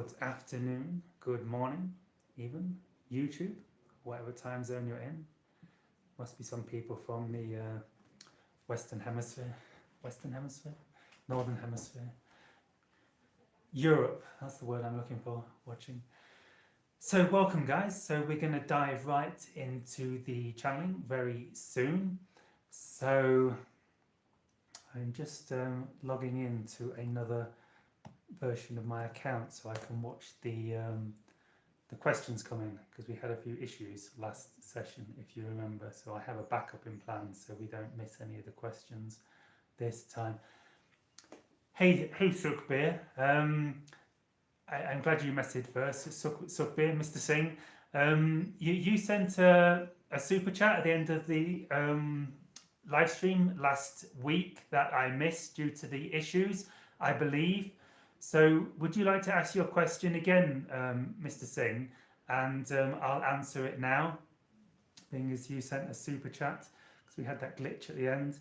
good afternoon, good morning, even YouTube, whatever time zone you're in. Must be some people from the Western Hemisphere, Northern Hemisphere, Europe, that's the word I'm looking for, watching. So welcome guys, so we're going to dive right into the channeling very soon. So I'm just logging into another version of my account so I can watch the questions come in, because we had a few issues last session, if you remember. So I have a backup in plan so we don't miss any of the questions this time. Hey Sukhbir, I'm glad you messaged first. Sukhbir, Mr. Singh, you sent a super chat at the end of the live stream last week that I missed due to the issues, I believe. So would you like to ask your question again, Mr. Singh? And I'll answer it now, being as you sent a super chat, because we had that glitch at the end,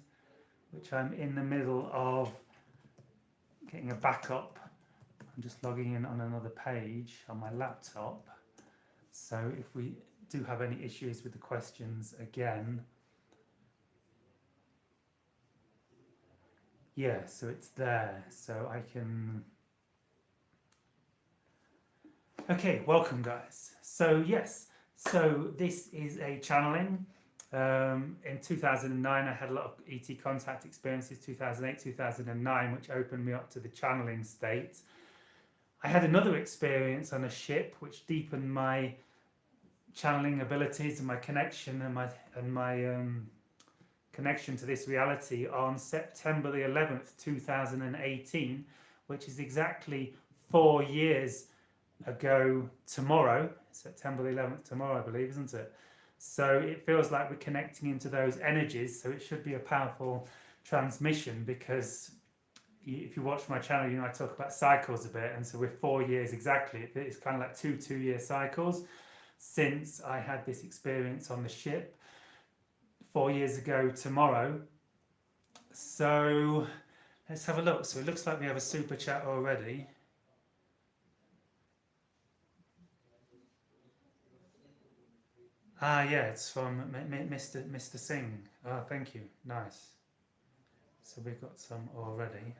which I'm in the middle of getting a backup. I'm just logging in on another page on my laptop. So if we do have any issues with the questions again, yeah, so it's there, so I can... Okay, welcome guys. So yes, so this is a channeling. In 2009 I had a lot of ET contact experiences, 2008, 2009, which opened me up to the channeling state. I had another experience on a ship which deepened my channeling abilities and my connection and my connection to this reality on September the 11th, 2018, which is exactly 4 years ago tomorrow. September the 11th tomorrow, I believe, isn't it? So it feels like we're connecting into those energies, so it should be a powerful transmission, because if you watch my channel, you know I talk about cycles a bit, and so we're 4 years exactly. It's kind of like two-year cycles since I had this experience on the ship 4 years ago tomorrow. So let's have a look. So it looks like we have a super chat already. Ah, yeah, it's from Mr. Singh. Oh, thank you. Nice. So we've got some already.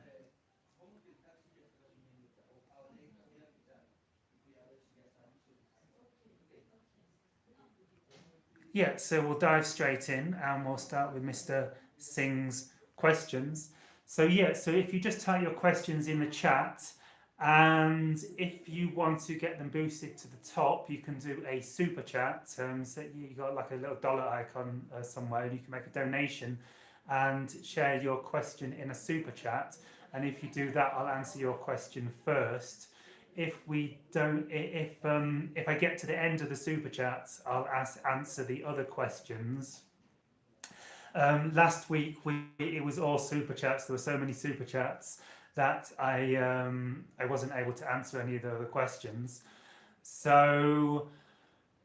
Yeah, so we'll dive straight in and we'll start with Mr. Singh's questions. So yeah, so if you just type your questions in the chat, and if you want to get them boosted to the top, you can do a super chat. So you got like a little dollar icon somewhere, and you can make a donation and share your question in a super chat. And if you do that, I'll answer your question first. If we don't, if I get to the end of the super chats, I'll answer the other questions. Last week it was all super chats. There were so many super chats that I wasn't able to answer any of the other questions. So,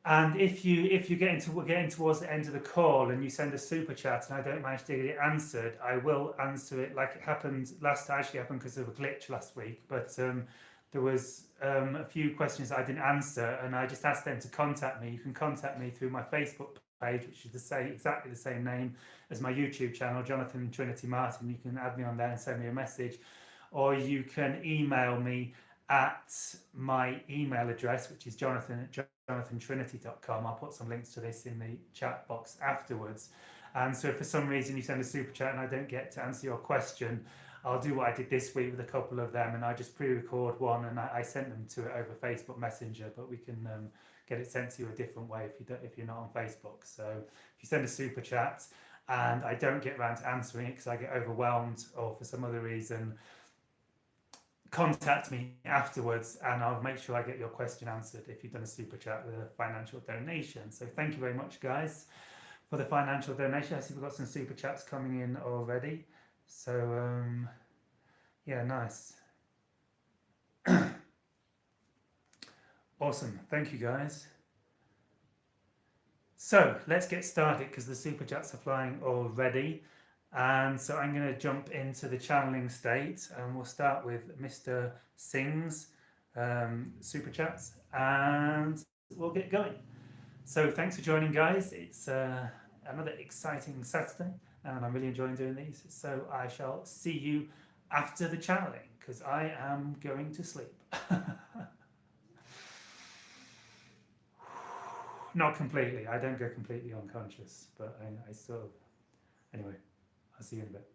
and if you getting towards the end of the call and you send a super chat and I don't manage to get it answered, I will answer it, like it happened last time. Actually happened because of a glitch last week, but there was a few questions I didn't answer, and I just asked them to contact me. You can contact me through my Facebook page, which is exactly the same name as my YouTube channel, Jonathan Trinity Martin. You can add me on there and send me a message, or you can email me at my email address, which is jonathan@jonathantrinity.com. I'll put some links to this in the chat box afterwards. And so if for some reason you send a super chat and I don't get to answer your question, I'll do what I did this week with a couple of them, and I just pre-record one and I sent them to it over Facebook Messenger, but we can get it sent to you a different way if you're not on Facebook. So if you send a super chat and I don't get around to answering it because I get overwhelmed or for some other reason, contact me afterwards and I'll make sure I get your question answered if you've done a super chat with a financial donation. So thank you very much guys for the financial donation. I see we've got some super chats coming in already. So yeah, nice. Awesome, thank you guys. So let's get started because the super chats are flying already. And so I'm going to jump into the channeling state, and we'll start with Mr. Singh's super chats, and we'll get going. So thanks for joining, guys. It's another exciting Saturday, and I'm really enjoying doing these. So I shall see you after the channeling because I am going to sleep. Not completely. I don't go completely unconscious, but I sort of. Anyway, I'll see you in a bit.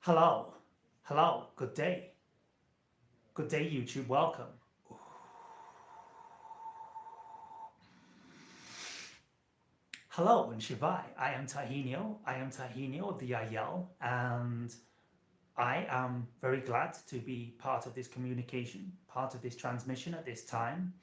Hello, hello. Good day. Good day, YouTube. Welcome. Hello and Shivai. I am Tahinio. I am Tahinio of the Yahyel, and I am very glad to be part of this communication, part of this transmission at this time.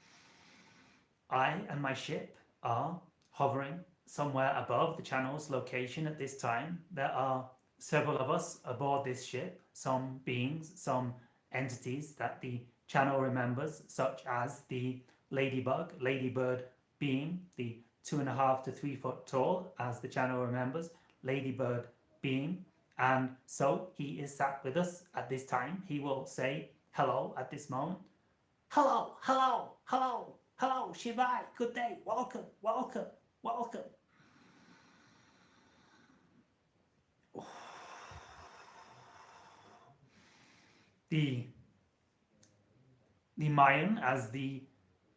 I and my ship are hovering somewhere above the channel's location at this time. There are several of us aboard this ship, some beings, some entities that the channel remembers, such as the ladybird being, the 2.5 to 3 foot tall, as the channel remembers, ladybird being. And so he is sat with us at this time. He will say hello at this moment. Hello, hello, hello, hello, Shivai, good day, welcome, welcome, welcome. The Mayan, as the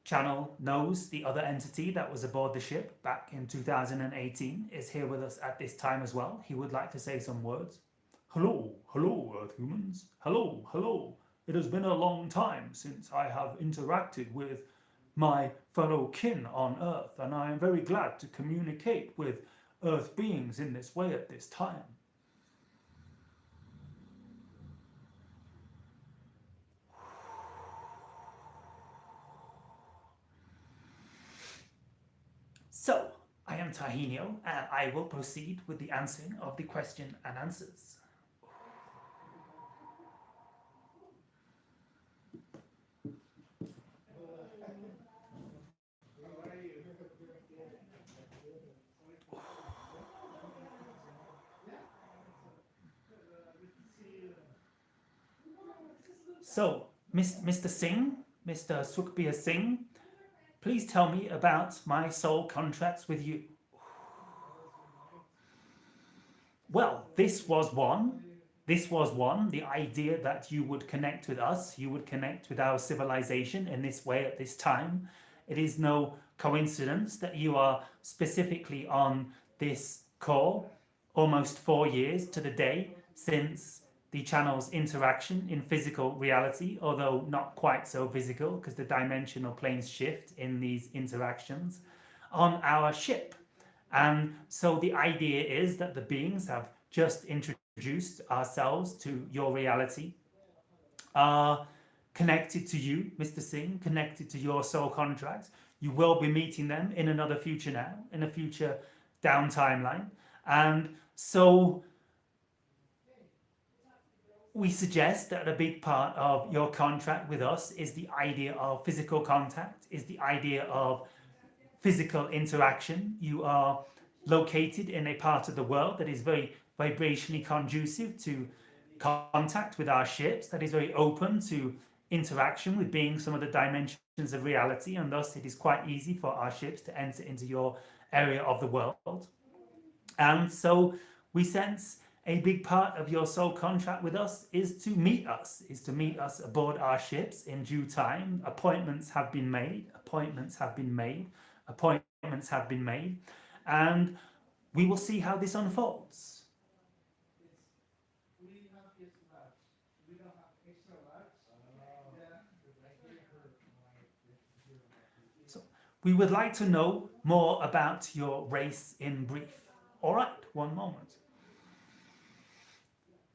channel knows, the other entity that was aboard the ship back in 2018, is here with us at this time as well. He would like to say some words. Hello, hello, Earth humans. Hello, hello. It has been a long time since I have interacted with my fellow kin on Earth, and I am very glad to communicate with Earth beings in this way at this time. So, I am Tahinio, and I will proceed with the answering of the question and answers. So, Mr. Singh, Mr. Sukhbir Singh, please tell me about my soul contracts with you. Well, this was one. This was one, the idea that you would connect with us, you would connect with our civilization in this way at this time. It is no coincidence that you are specifically on this call almost 4 years to the day since the channel's interaction in physical reality, although not quite so physical because the dimensional planes shift in these interactions, on our ship. And so the idea is that the beings have just introduced ourselves to your reality, are connected to you, Mr. Singh, connected to your soul contract. You will be meeting them in another future now, in a future down timeline. And so we suggest that a big part of your contract with us is the idea of physical contact, is the idea of physical interaction. You are located in a part of the world that is very vibrationally conducive to contact with our ships, that is very open to interaction with beings from other dimensions of reality, and thus it is quite easy for our ships to enter into your area of the world. And so we sense a big part of your soul contract with us is to meet us, aboard our ships in due time. Appointments have been made, and we will see how this unfolds. So we would like to know more about your race in brief. All right, one moment.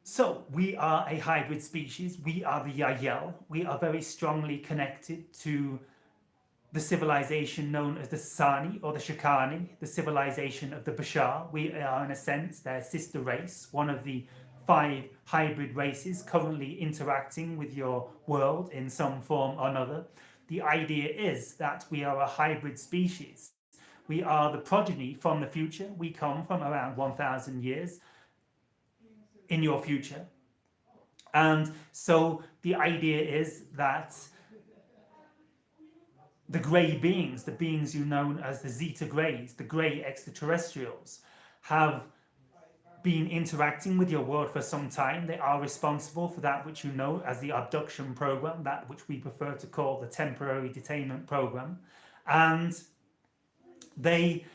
So we are a hybrid species. We are the Yahyel. We are very strongly connected to the civilization known as the Sasani or the Shakani, the civilization of the Bashar. We are, in a sense, their sister race, one of the 5 hybrid races currently interacting with your world in some form or another. The idea is that we are a hybrid species. We are the progeny from the future. We come from around 1,000 years in your future. And so the idea is that the grey beings, the beings you know as the Zeta Greys, the grey extraterrestrials, have been interacting with your world for some time. They are responsible for that which you know as the abduction program, that which we prefer to call the temporary detainment program. And they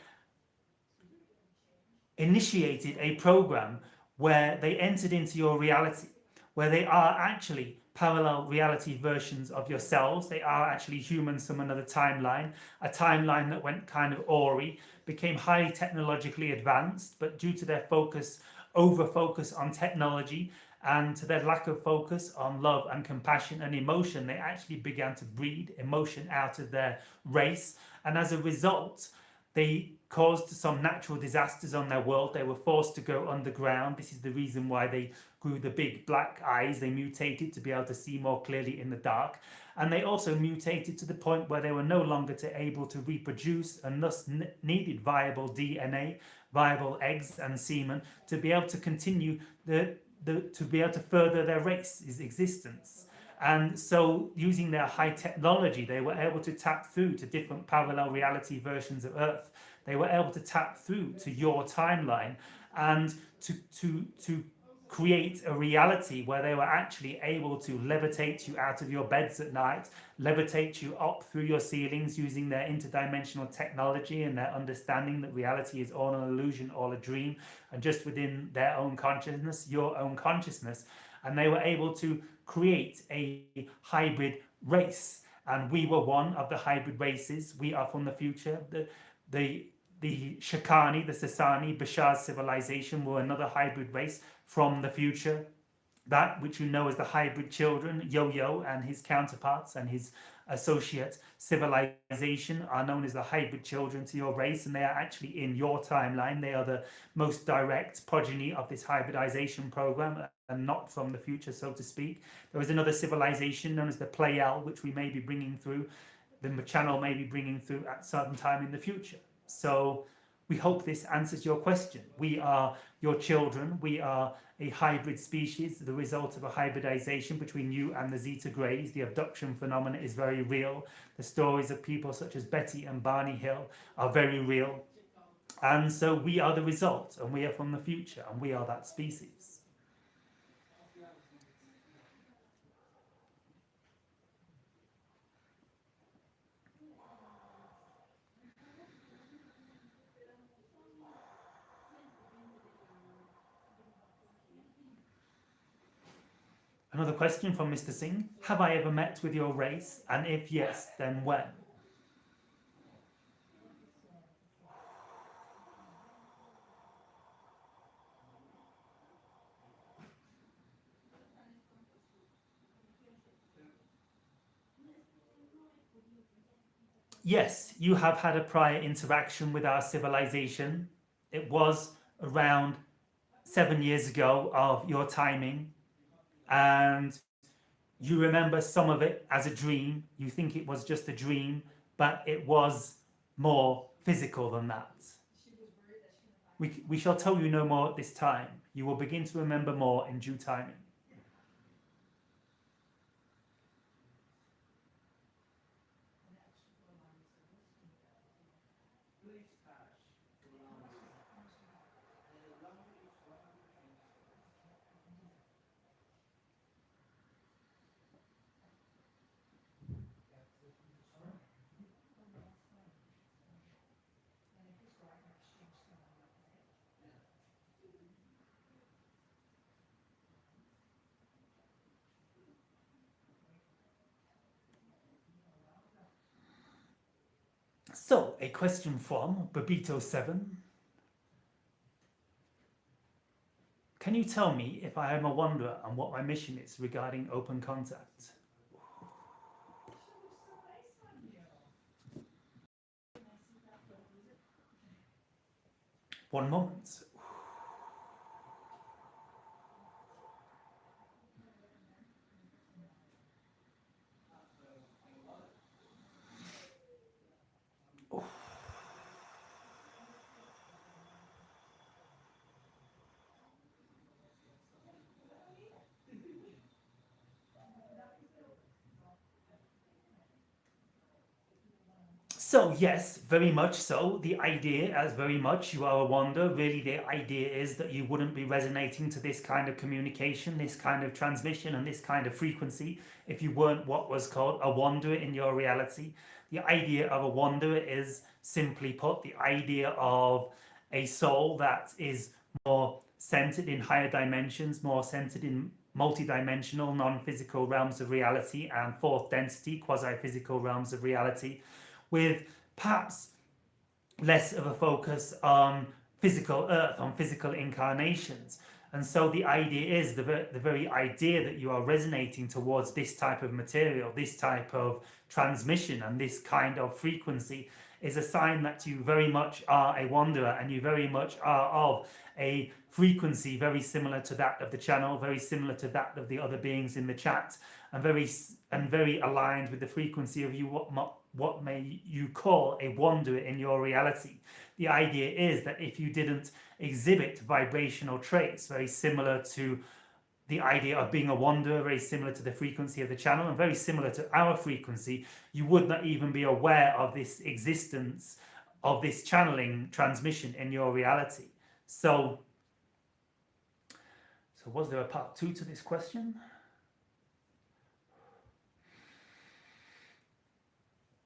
initiated a program where they entered into your reality, where they are actually parallel reality versions of yourselves. They are actually humans from another timeline, a timeline that went kind of awry, became highly technologically advanced, but due to their over focus on technology and to their lack of focus on love and compassion and emotion, they actually began to breed emotion out of their race. And as a result, they caused some natural disasters on their world. They were forced to go underground. This is the reason why they grew the big black eyes. They mutated to be able to see more clearly in the dark. And they also mutated to the point where they were no longer able to reproduce, and thus needed viable DNA, viable eggs and semen to be able to continue to be able to further their race's existence. And so using their high technology, they were able to tap through to different parallel reality versions of Earth. They were able to tap through to your timeline and to create a reality where they were actually able to levitate you out of your beds at night, levitate you up through your ceilings using their interdimensional technology and their understanding that reality is all an illusion, all a dream, and just within their own consciousness, your own consciousness. And they were able to create a hybrid race. and we were one of the hybrid races. We are from the future. The Shakani, the Sasani, Bashar's civilization were another hybrid race from the future. That which you know as the hybrid children, Yo-Yo and his counterparts and his associate civilization are known as the hybrid children to your race, and they are actually in your timeline. They are the most direct progeny of this hybridization program and not from the future, so to speak. There is another civilization known as the Pleiel, which we may be bringing through, the channel may be bringing through at some time in the future. So we hope this answers your question. We are your children. We are a hybrid species, the result of a hybridization between you and the Zeta Greys. The abduction phenomena is very real. The stories of people such as Betty and Barney Hill are very real. And so we are the result, and we are from the future, and we are that species. Another question from Mr. Singh. Have I ever met with your race? And if yes, then when? Yes, you have had a prior interaction with our civilization. It was around 7 years ago of your timing, and you remember some of it as a dream. You think it was just a dream, but it was more physical than that. We shall tell you no more at this time. You will begin to remember more in due timing. So, a question from Babito7. Can you tell me if I am a wanderer and what my mission is regarding open contact? One moment. So yes, very much so. The idea, as very much you are a wanderer, really the idea is that you wouldn't be resonating to this kind of communication, this kind of transmission and this kind of frequency if you weren't what was called a wanderer in your reality. The idea of a wanderer is, simply put, the idea of a soul that is more centered in higher dimensions, more centered in multi-dimensional, non-physical realms of reality and fourth density, quasi-physical realms of reality, with perhaps less of a focus on physical earth, on physical incarnations. And so the idea is, the very idea that you are resonating towards this type of material, this type of transmission and this kind of frequency is a sign that you very much are a wanderer, and you very much are of a frequency very similar to that of the channel, very similar to that of the other beings in the chat, and very aligned with the frequency of you, what may you call a wanderer in your reality. The idea is that if you didn't exhibit vibrational traits very similar to the idea of being a wanderer, very similar to the frequency of the channel and very similar to our frequency, you would not even be aware of this existence of this channeling transmission in your reality. So was there a part 2 to this question?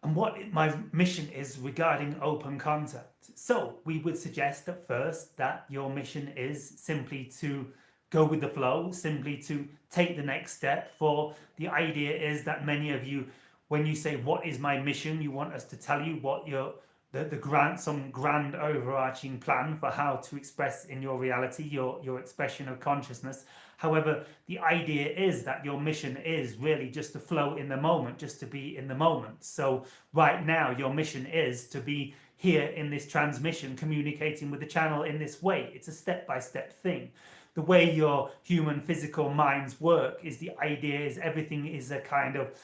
And what my mission is regarding open contact. So we would suggest at first that your mission is simply to go with the flow, simply to take the next step. For the idea is that many of you when you say, what is my mission? You want us to tell you what some grand overarching plan for how to express in your reality, your expression of consciousness. However, the idea is that your mission is really just to flow in the moment, just to be in the moment. So right now, your mission is to be here in this transmission, communicating with the channel in this way. It's a step-by-step thing. The way your human physical minds work is the idea is everything is a kind of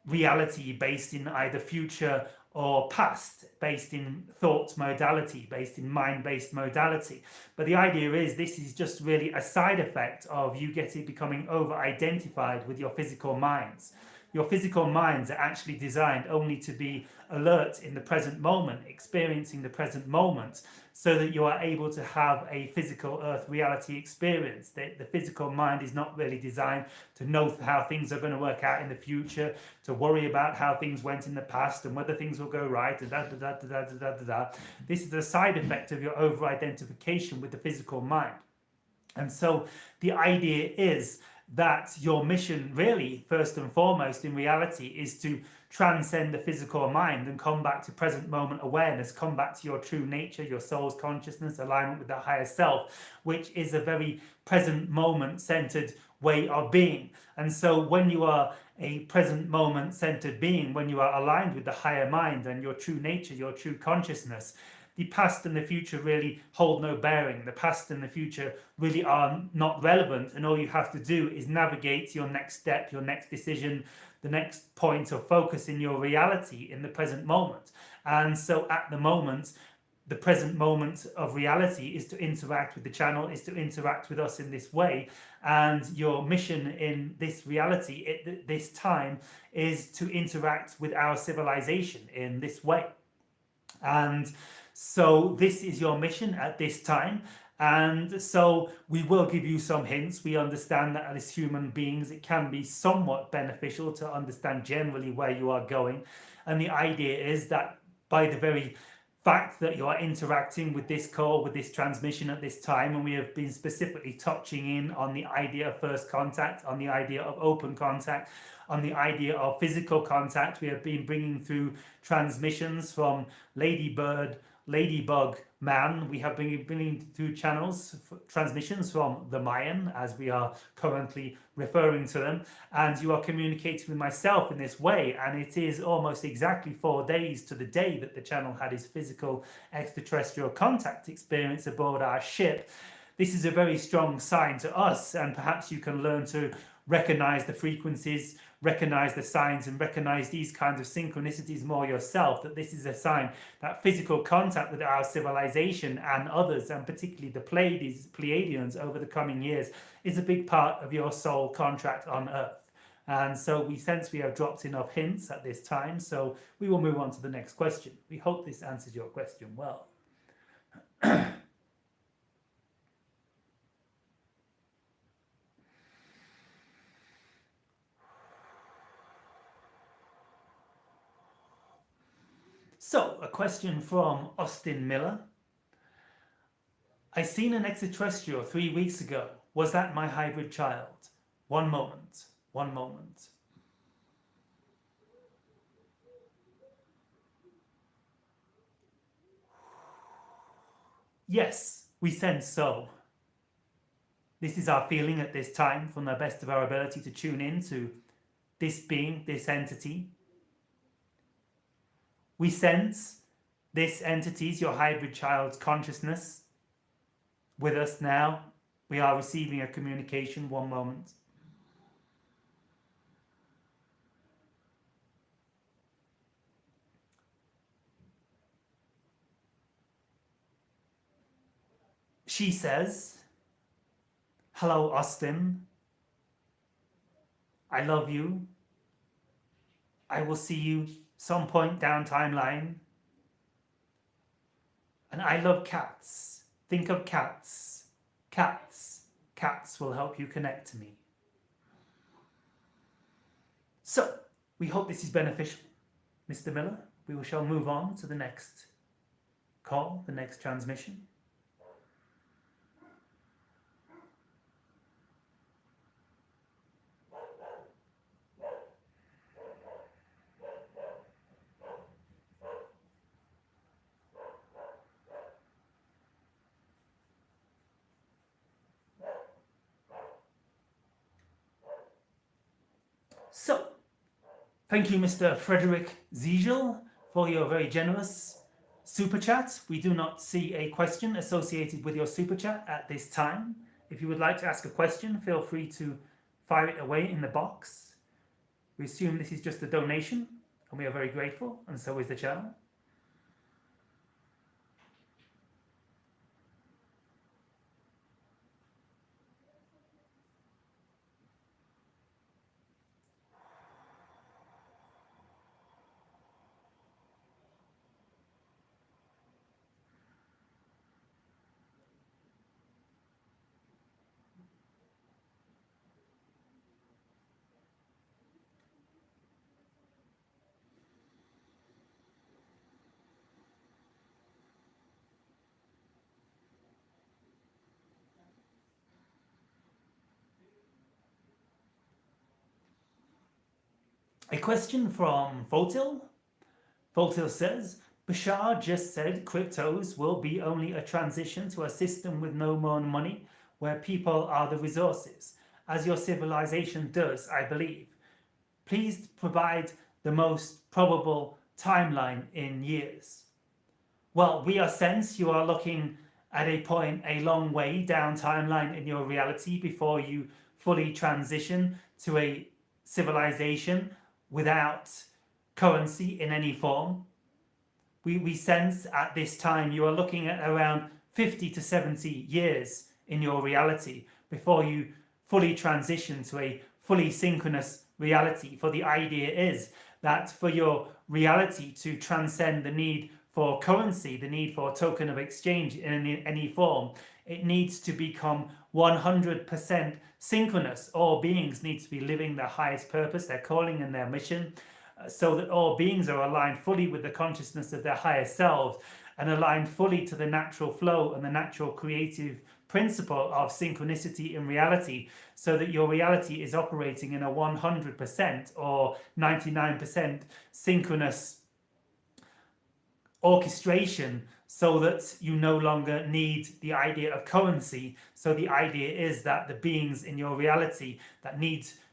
reality based in either future or past, based in thought modality, based in mind-based modality. But the idea is this is just really a side effect of you becoming over-identified with your physical minds. Your physical minds are actually designed only to be alert in the present moment, experiencing the present moment, so that you are able to have a physical earth reality experience. The physical mind is not really designed to know how things are going to work out in the future, to worry about how things went in the past and whether things will go right, and This is a side effect of your over-identification with the physical mind. And so the idea is that your mission really, first and foremost in reality, is to transcend the physical mind and come back to present moment awareness, come back to your true nature, your soul's consciousness, alignment with the higher self, which is a very present moment centered way of being. And so when you are a present moment centered being, when you are aligned with the higher mind and your true nature, your true consciousness, the past and the future really hold no bearing. The past and the future really are not relevant, and all you have to do is navigate your next step, your next decision, the next point of focus in your reality in the present moment. And so at the moment, the present moment of reality is to interact with the channel, is to interact with us in this way. And your mission in this reality at this time is to interact with our civilization in this way. And so this is your mission at this time. And so we will give you some hints. We understand that as human beings, it can be somewhat beneficial to understand generally where you are going. And the idea is that by the very fact that you are interacting with this call, with this transmission at this time, and we have been specifically touching in on the idea of first contact, on the idea of open contact, on the idea of physical contact. We have been bringing through transmissions from Ladybird, Ladybug, Man. We have been bringing through transmissions from the Mayan, as we are currently referring to them, and you are communicating with myself in this way. And it is almost exactly 4 days to the day that the channel had his physical extraterrestrial contact experience aboard our ship. This is a very strong sign to us, and perhaps you can learn to recognize the frequencies, recognize the signs, and recognize these kinds of synchronicities more yourself, that this is a sign that physical contact with our civilization and others, and particularly the Pleiadians over the coming years, is a big part of your soul contract on Earth. And so we sense we have dropped enough hints at this time, so we will move on to the next question. We hope this answers your question well. So, a question from Austin Miller. I seen an extraterrestrial 3 weeks ago. Was that my hybrid child? One moment. One moment. Yes, we sense so. This is our feeling at this time, from the best of our ability to tune in to this being, this entity. We sense this entity's, your hybrid child's consciousness with us now. We are receiving a communication. One moment. She says, hello, Austin. I love you. I will see you some point down timeline. And I love cats. Think of cats. Cats. Cats will help you connect to me. So, we hope this is beneficial, Mr. Miller. We shall move on to the next call, the next transmission. So, thank you, Mr. Frederick Ziegel, for your very generous super chat. We do not see a question associated with your super chat at this time. If you would like to ask a question, feel free to fire it away in the box. We assume this is just a donation, and we are very grateful, and so is the channel. A question from Fotil. Fotil says, Bashar just said cryptos will be only a transition to a system with no more money, where people are the resources, as your civilization does, I believe. Please provide the most probable timeline in years. Well, we are sense you are looking at a point a long way down timeline in your reality before you fully transition to a civilization without currency in any form. We sense at this time you are looking at around 50 to 70 years in your reality before you fully transition to a fully synchronous reality. For the idea is that for your reality to transcend the need for currency, the need for a token of exchange in any form, it needs to become 100% synchronous. All beings need to be living their highest purpose, their calling and their mission, so that all beings are aligned fully with the consciousness of their higher selves and aligned fully to the natural flow and the natural creative principle of synchronicity in reality, so that your reality is operating in a 100% or 99% synchronous orchestration, so that you no longer need the idea of currency. So the idea is that the beings in your reality that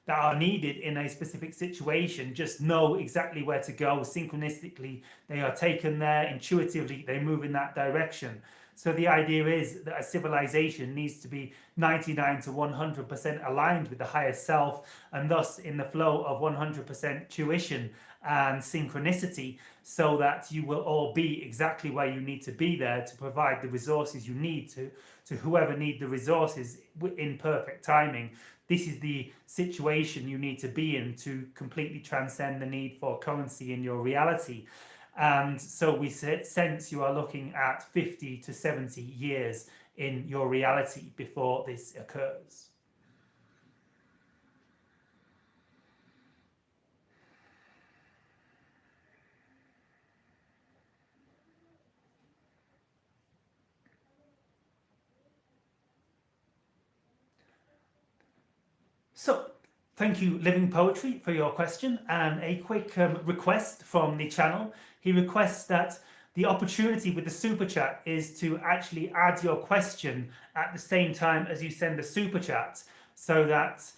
are needed in a specific situation just know exactly where to go synchronistically. They are taken there intuitively, they move in that direction. So the idea is that a civilization needs to be 99 to 100% aligned with the higher self, and thus in the flow of 100% tuition and synchronicity, so that you will all be exactly where you need to be there to provide the resources you need to whoever need the resources in perfect timing. This is the situation you need to be in to completely transcend the need for currency in your reality. And so we sense you are looking at 50 to 70 years in your reality before this occurs. So, thank you, Living Poetry, for your question, and a quick request from the channel. He requests that the opportunity with the super chat is to actually add your question at the same time as you send the super chat, so that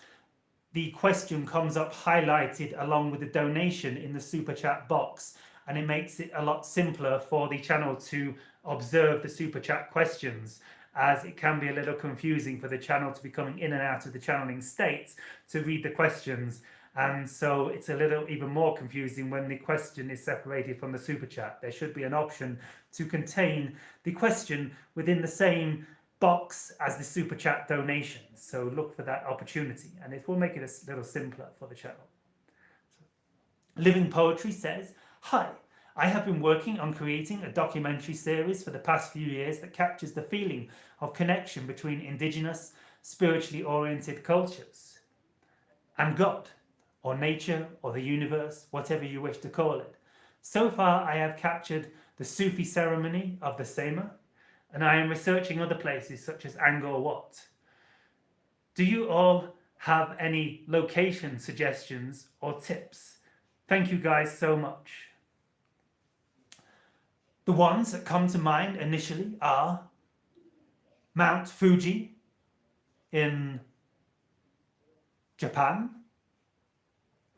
the question comes up highlighted along with the donation in the super chat box, and it makes it a lot simpler for the channel to observe the super chat questions, as it can be a little confusing for the channel to be coming in and out of the channeling state to read the questions. And so it's a little even more confusing when the question is separated from the super chat. There should be an option to contain the question within the same box as the super chat donations. So look for that opportunity, and it will make it a little simpler for the channel. Living Poetry says, hi, I have been working on creating a documentary series for the past few years that captures the feeling of connection between indigenous, spiritually oriented cultures and God, or nature, or the universe, whatever you wish to call it. So far, I have captured the Sufi ceremony of the Sema, and I am researching other places such as Angkor Wat. Do you all have any location suggestions or tips? Thank you guys so much. The ones that come to mind initially are Mount Fuji in Japan,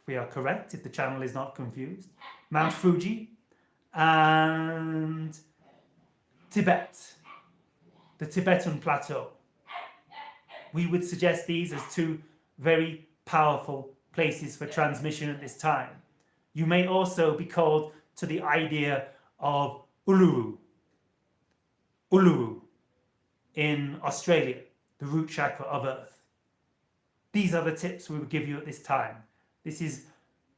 we are correct, if the channel is not confused, Mount Fuji, and Tibet, the Tibetan Plateau. We would suggest these as two very powerful places for transmission at this time. You may also be called to the idea of Uluru in Australia, the root chakra of Earth. These are the tips we would give you at this time. This is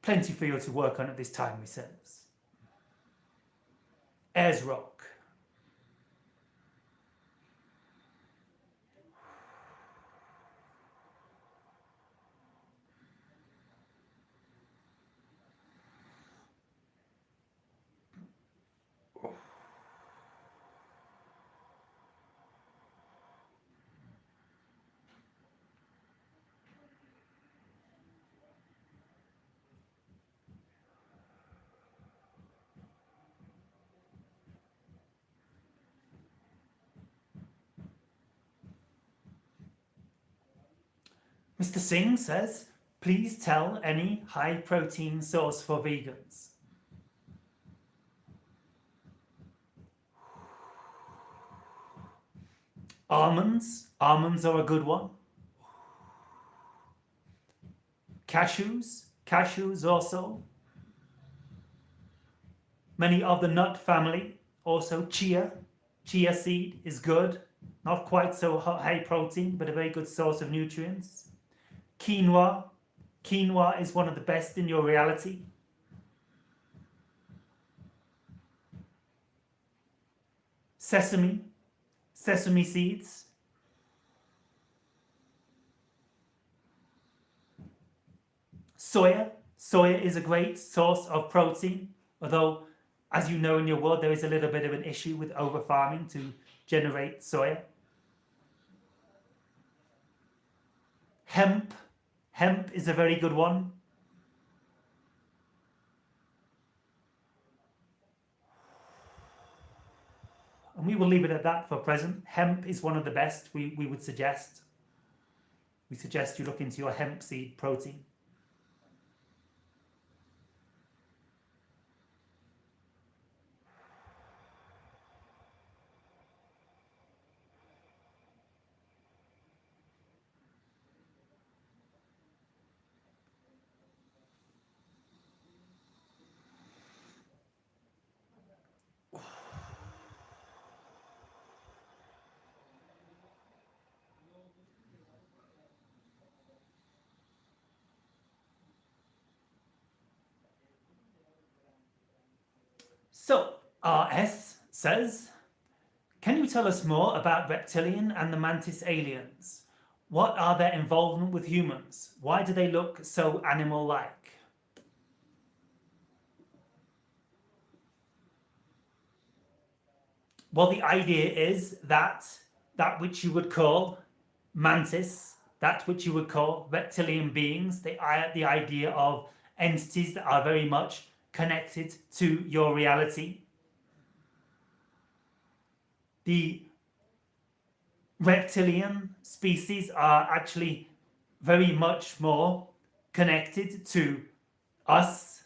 plenty for you to work on at this time, we sense. Ayers Rock. Mr. Singh says, please tell any high protein source for vegans. Almonds are a good one. Cashews also. Many of the nut family, also chia seed is good. Not quite so high protein, but a very good source of nutrients. Quinoa is one of the best in your reality. Sesame seeds. Soya is a great source of protein, although, as you know in your world, there is a little bit of an issue with over farming to generate soya. Hemp is a very good one. And we will leave it at that for present. Hemp is one of the best we would suggest. We suggest you look into your hemp seed protein. So, RS says, can you tell us more about Reptillian and the Mantis aliens? What are their involvement with humans? Why do they look so animal-like? Well, the idea is that which you would call mantis, that which you would call reptilian beings, the idea of entities that are very much connected to your reality. The reptilian species are actually very much more connected to us,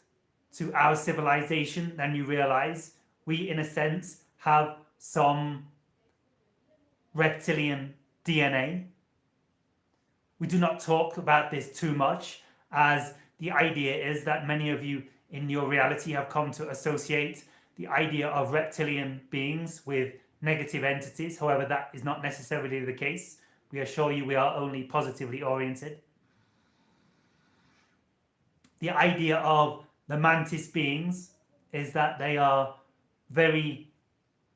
to our civilization than you realize. We, in a sense, have some reptilian DNA. We do not talk about this too much, as the idea is that many of you in your reality have come to associate the idea of reptilian beings with negative entities. However, that is not necessarily the case. We assure you we are only positively oriented. The idea of the mantis beings is that they are very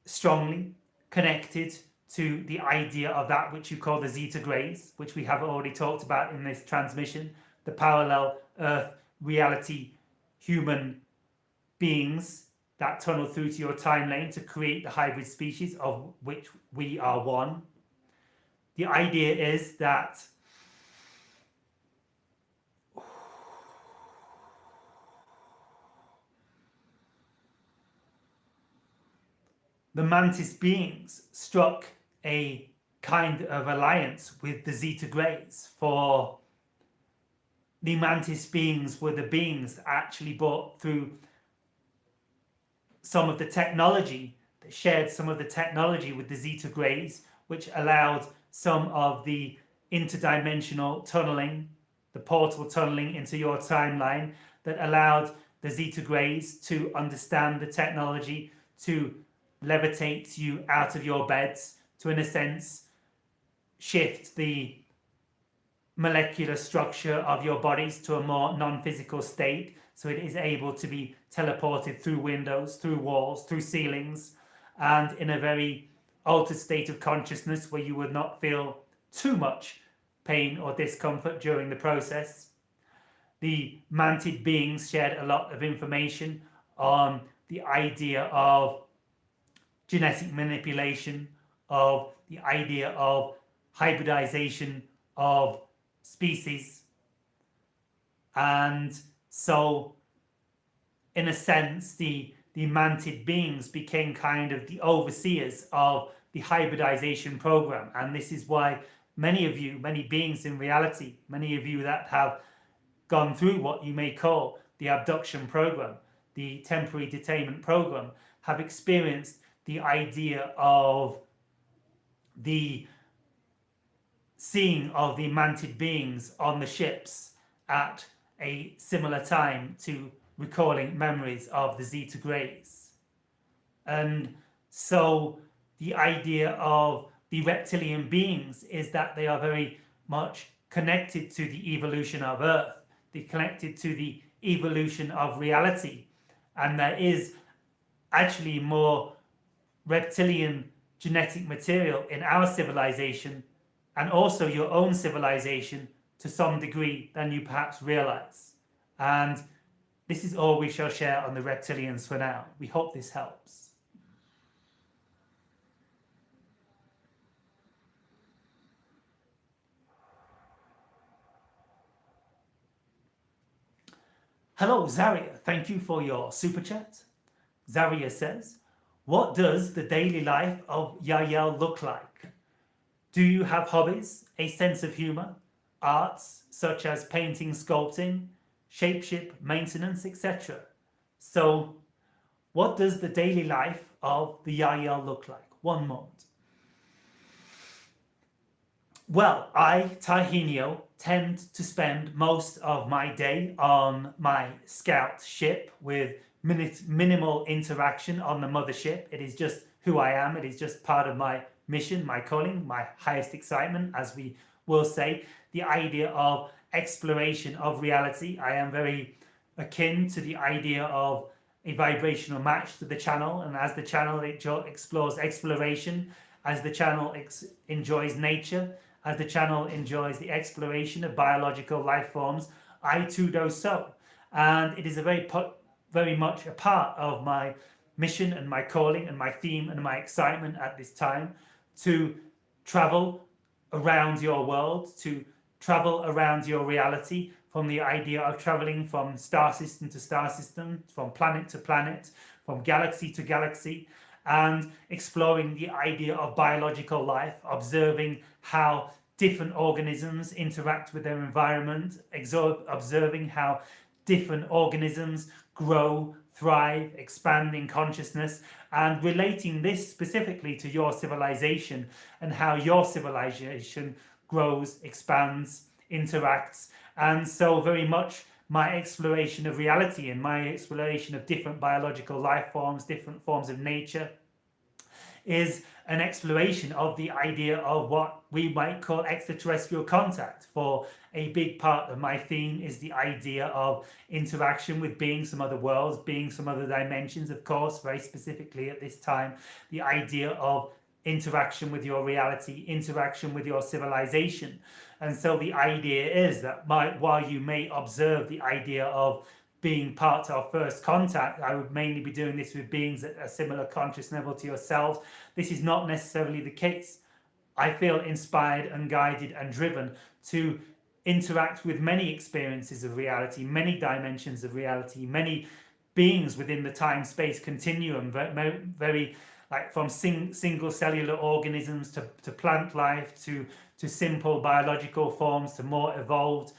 strongly connected to the idea of that which you call the zeta grays, which we have already talked about in this transmission, the parallel Earth reality human beings that tunnel through to your time lane to create the hybrid species of which we are one. The idea is that the mantis beings struck a kind of alliance with the zeta grays for the mantis beings were the beings that actually brought through some of the technology, that shared some of the technology with the Zeta Greys, which allowed some of the interdimensional tunneling, the portal tunneling into your timeline, that allowed the Zeta Greys to understand the technology, to levitate you out of your beds, to in a sense shift the molecular structure of your bodies to a more non-physical state, so it is able to be teleported through windows, through walls, through ceilings, and in a very altered state of consciousness where you would not feel too much pain or discomfort during the process. The mantid beings shared a lot of information on the idea of genetic manipulation, of the idea of hybridization of species. And so, in a sense, the mantid beings became kind of the overseers of the hybridization program. And this is why many of you, many beings in reality, many of you that have gone through what you may call the abduction program, the temporary detainment program, have experienced the idea of the seeing of the mantid beings on the ships at a similar time to recalling memories of the Zeta Greys. And so the idea of the reptilian beings is that they are very much connected to the evolution of Earth. They're connected to the evolution of reality. And there is actually more reptilian genetic material in our civilization, and also your own civilization to some degree, than you perhaps realize. And this is all we shall share on the reptilians for now. We hope this helps. Hello Zaria, thank you for your super chat. Zaria says, what does the daily life of Yahyel look like? Do you have hobbies, a sense of humor, arts such as painting, sculpting, shapeship, maintenance, etc.? So, what does the daily life of the Yahyel look like? One moment. Well, I, Tahinio, tend to spend most of my day on my scout ship with minimal interaction on the mothership. It is just who I am. It is just part of my mission, my calling, my highest excitement, as we will say. The idea of exploration of reality. I am very akin to the idea of a vibrational match to the channel, and as the channel explores exploration, as the channel enjoys nature, as the channel enjoys the exploration of biological life forms, I too do so. And it is a very much a part of my mission and my calling and my theme and my excitement at this time to travel around your world, to travel around your reality, from the idea of traveling from star system to star system, from planet to planet, from galaxy to galaxy, and exploring the idea of biological life, observing how different organisms interact with their environment, observing how different organisms grow, thrive, expand in consciousness, and relating this specifically to your civilization and how your civilization grows, expands, interacts. And so very much my exploration of reality and my exploration of different biological life forms, different forms of nature, is an exploration of the idea of what we might call extraterrestrial contact. For a big part of my theme is the idea of interaction with beings from other worlds, beings from other dimensions, of course, very specifically at this time, the idea of interaction with your reality, interaction with your civilization. And so the idea is that while you may observe the idea of being part of first contact, I would mainly be doing this with beings at a similar conscious level to yourselves. This is not necessarily the case. I feel inspired and guided and driven to interact with many experiences of reality, many dimensions of reality, many beings within the time-space continuum, very like from single cellular organisms to plant life, to simple biological forms, to more evolved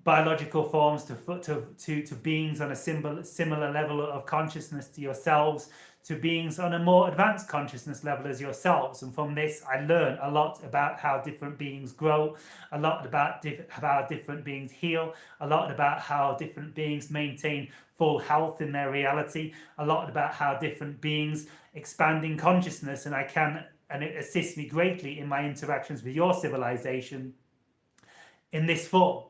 biological forms to beings on a similar level of consciousness to yourselves, to beings on a more advanced consciousness level as yourselves. And from this, I learn a lot about how different beings grow, a lot about how different beings heal, a lot about how different beings maintain full health in their reality, a lot about how different beings expand in consciousness. And it assists me greatly in my interactions with your civilization in this form.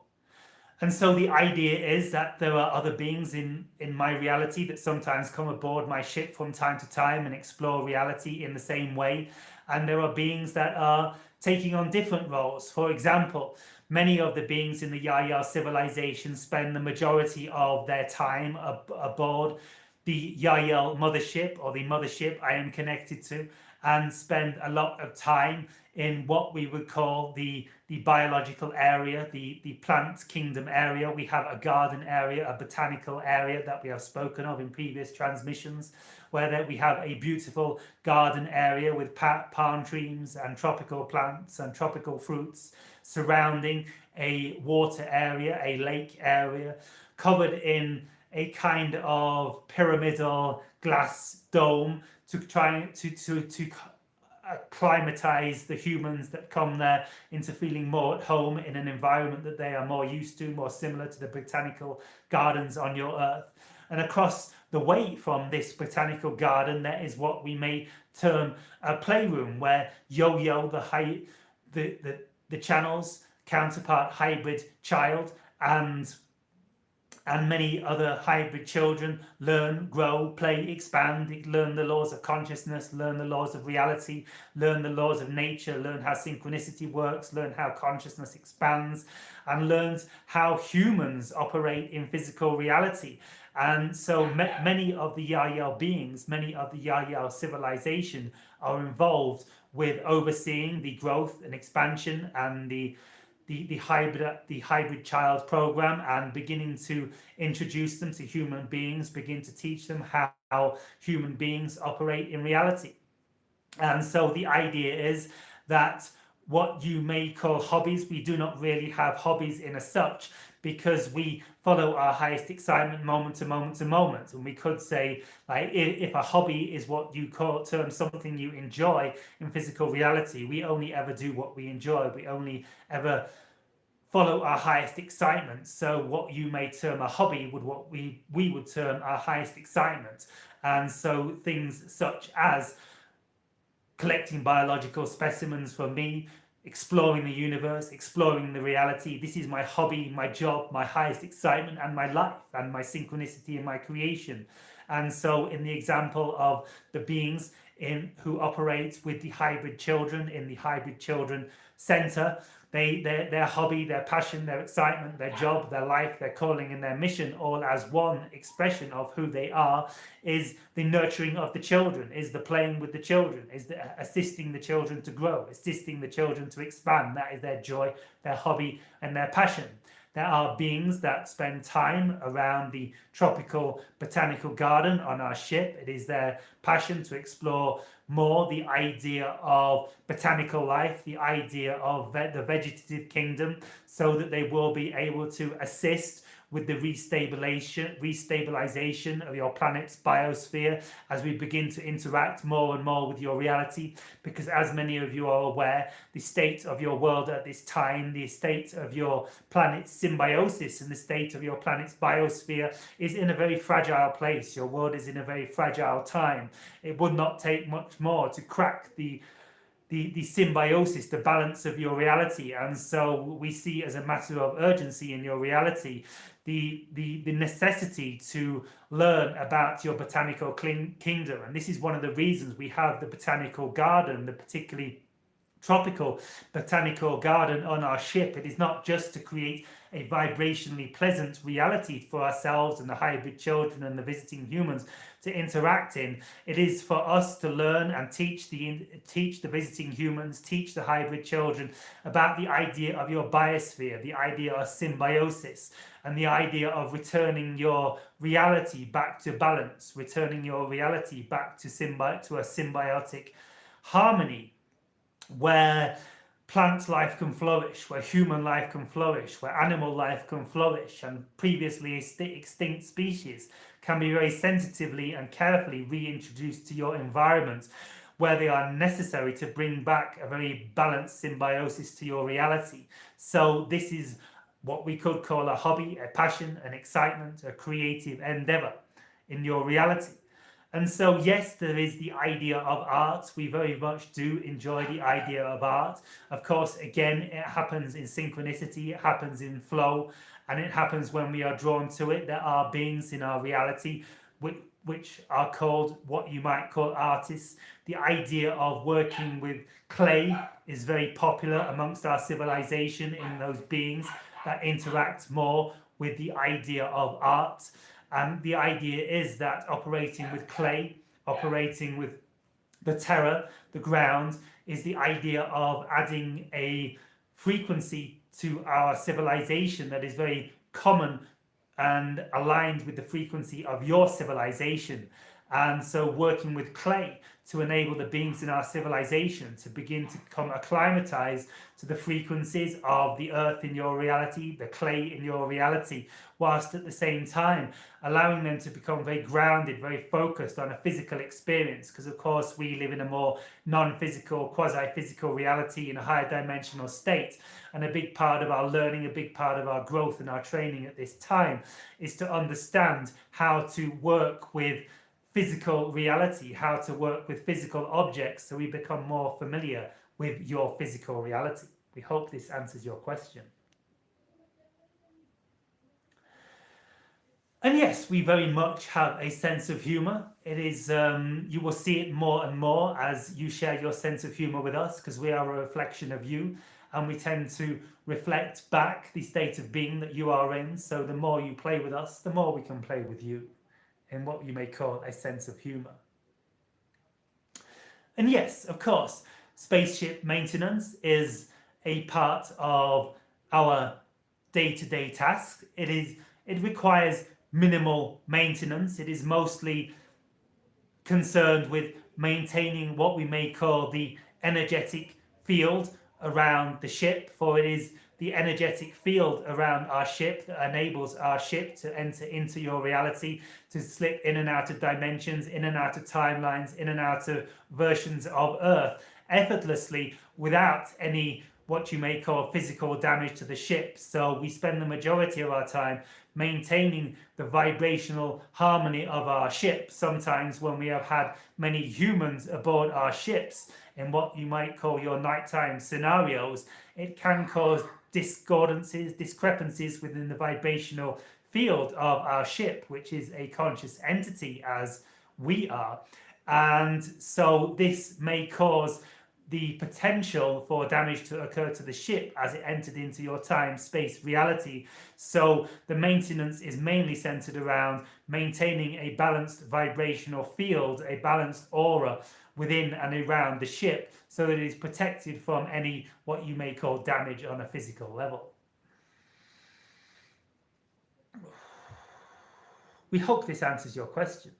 And so the idea is that there are other beings in my reality that sometimes come aboard my ship from time to time and explore reality in the same way. And there are beings that are taking on different roles. For example, many of the beings in the Yahyel civilization spend the majority of their time aboard the Yahyel mothership, or the mothership I am connected to, and spend a lot of time in what we would call the biological area, the plant kingdom area. We have a garden area, a botanical area that we have spoken of in previous transmissions, where we have a beautiful garden area with palm trees and tropical plants and tropical fruits surrounding a water area, a lake area, covered in a kind of pyramidal glass dome to try to acclimatize the humans that come there into feeling more at home in an environment that they are more used to, more similar to the botanical gardens on your earth. And across the way from this botanical garden, there is what we may term a playroom, where Yo-Yo, the channel's counterpart hybrid child, and many other hybrid children learn, grow, play, expand, learn the laws of consciousness, learn the laws of reality, learn the laws of nature, learn how synchronicity works, learn how consciousness expands, and learns how humans operate in physical reality. And so many of the Yahyel beings, many of the Yahyel civilization are involved with overseeing the growth and expansion and the hybrid child program, and beginning to introduce them to human beings, begin to teach them how human beings operate in reality. And so the idea is that what you may call hobbies, we do not really have hobbies in as such, because we follow our highest excitement moment to moment to moment. And we could say, like, if a hobby is what you term something you enjoy in physical reality, we only ever do what we enjoy. We only ever follow our highest excitement. So what you may term a hobby would what we would term our highest excitement. And so things such as collecting biological specimens for me, exploring the universe, exploring the reality. This is my hobby, my job, my highest excitement, and my life, and my synchronicity in my creation. And so in the example of the beings who operate with the hybrid children in the hybrid children center, their hobby, their passion, their excitement, their job, their life, their calling, and their mission, all as one expression of who they are, is the nurturing of the children, is the playing with the children, is the assisting the children to grow, assisting the children to expand. That is their joy, their hobby, and their passion. There are beings that spend time around the tropical botanical garden on our ship. It is their passion to explore more the idea of botanical life, the idea of the vegetative kingdom, so that they will be able to assist with the restabilization of your planet's biosphere as we begin to interact more and more with your reality. Because as many of you are aware, the state of your world at this time, the state of your planet's symbiosis and the state of your planet's biosphere is in a very fragile place. Your world is in a very fragile time. It would not take much more to crack the symbiosis, the balance of your reality. And so we see as a matter of urgency in your reality the necessity to learn about your botanical kingdom. And this is one of the reasons we have the botanical garden, the particularly tropical botanical garden on our ship. It is not just to create a vibrationally pleasant reality for ourselves and the hybrid children and the visiting humans to interact in. It is for us to learn and teach the visiting humans, teach the hybrid children about the idea of your biosphere, the idea of symbiosis, and the idea of returning your reality back to balance, returning your reality back to a symbiotic harmony, where plant life can flourish, where human life can flourish, where animal life can flourish, and previously extinct species can be very sensitively and carefully reintroduced to your environment, where they are necessary to bring back a very balanced symbiosis to your reality. So this is what we could call a hobby, a passion, an excitement, a creative endeavor in your reality. And so, yes, there is the idea of art. We very much do enjoy the idea of art. Of course, again, it happens in synchronicity, it happens in flow, and it happens when we are drawn to it. There are beings in our reality which are called what you might call artists. The idea of working with clay is very popular amongst our civilization in those beings that interact more with the idea of art. And the idea is that operating with clay, operating with the terra, the ground, is the idea of adding a frequency to our civilization that is very common and aligned with the frequency of your civilization. And so working with clay to enable the beings in our civilization to begin to become acclimatized to the frequencies of the earth in your reality, the clay in your reality, whilst at the same time allowing them to become very grounded, very focused on a physical experience, because of course we live in a more non-physical, quasi-physical reality in a higher dimensional state. And a big part of our learning, a big part of our growth and our training at this time is to understand how to work with physical reality, how to work with physical objects, so we become more familiar with your physical reality. We hope this answers your question. And yes, we very much have a sense of humor. It is, you will see it more and more as you share your sense of humor with us, because we are a reflection of you, and we tend to reflect back the state of being that you are in. So the more you play with us, the more we can play with you in what you may call a sense of humor. And yes, of course, spaceship maintenance is a part of our day-to-day task. It requires minimal maintenance. It is mostly concerned with maintaining what we may call the energetic field around the ship, for it is the energetic field around our ship that enables our ship to enter into your reality, to slip in and out of dimensions, in and out of timelines, in and out of versions of Earth effortlessly without any what you may call physical damage to the ship. So we spend the majority of our time maintaining the vibrational harmony of our ship. Sometimes when we have had many humans aboard our ships in what you might call your nighttime scenarios, it can cause discrepancies within the vibrational field of our ship, which is a conscious entity as we are. And so this may cause the potential for damage to occur to the ship as it entered into your time-space reality. So the maintenance is mainly centered around maintaining a balanced vibrational field, a balanced aura within and around the ship, so that it is protected from any what you may call damage on a physical level. We hope this answers your question.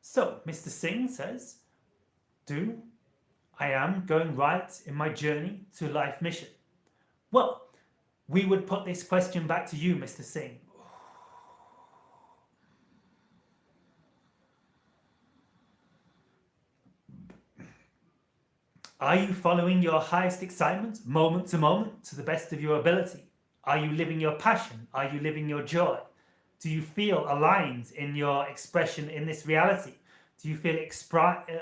So, Mr. Singh says, I am going right in my journey to life mission? Well, we would put this question back to you, Mr. Singh. Are you following your highest excitement, moment to moment, to the best of your ability? Are you living your passion? Are you living your joy? Do you feel aligned in your expression in this reality? Do you feel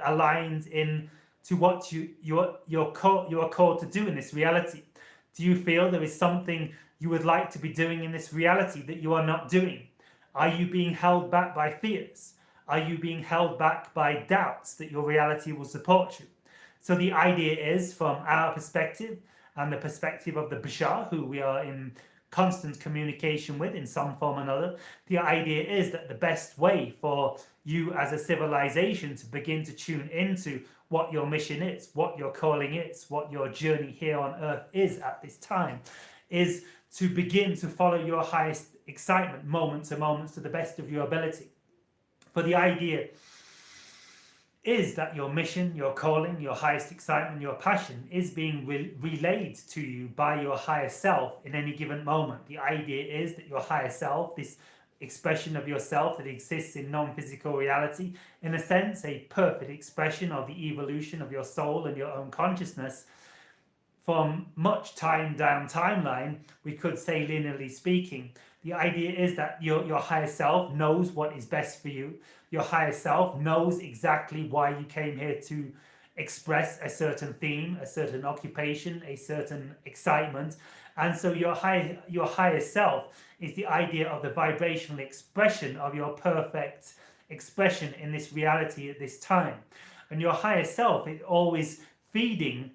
aligned in to what you are called to do in this reality? Do you feel there is something you would like to be doing in this reality that you are not doing? Are you being held back by fears? Are you being held back by doubts that your reality will support you? So the idea is, from our perspective and the perspective of the Bashar, who we are in constant communication with in some form or another. The idea is that the best way for you as a civilization to begin to tune into what your mission is, what your calling is, what your journey here on Earth is at this time, is to begin to follow your highest excitement moment to moment to the best of your ability. For the idea is that your mission, your calling, your highest excitement, your passion is being relayed to you by your higher self in any given moment. The idea is that your higher self, this expression of yourself that exists in non-physical reality, in a sense, a perfect expression of the evolution of your soul and your own consciousness, from much time down timeline, we could say linearly speaking, the idea is that your higher self knows what is best for you. Your higher self knows exactly why you came here to express a certain theme, a certain occupation, a certain excitement. And so your higher self is the idea of the vibrational expression of your perfect expression in this reality at this time. And your higher self is always feeding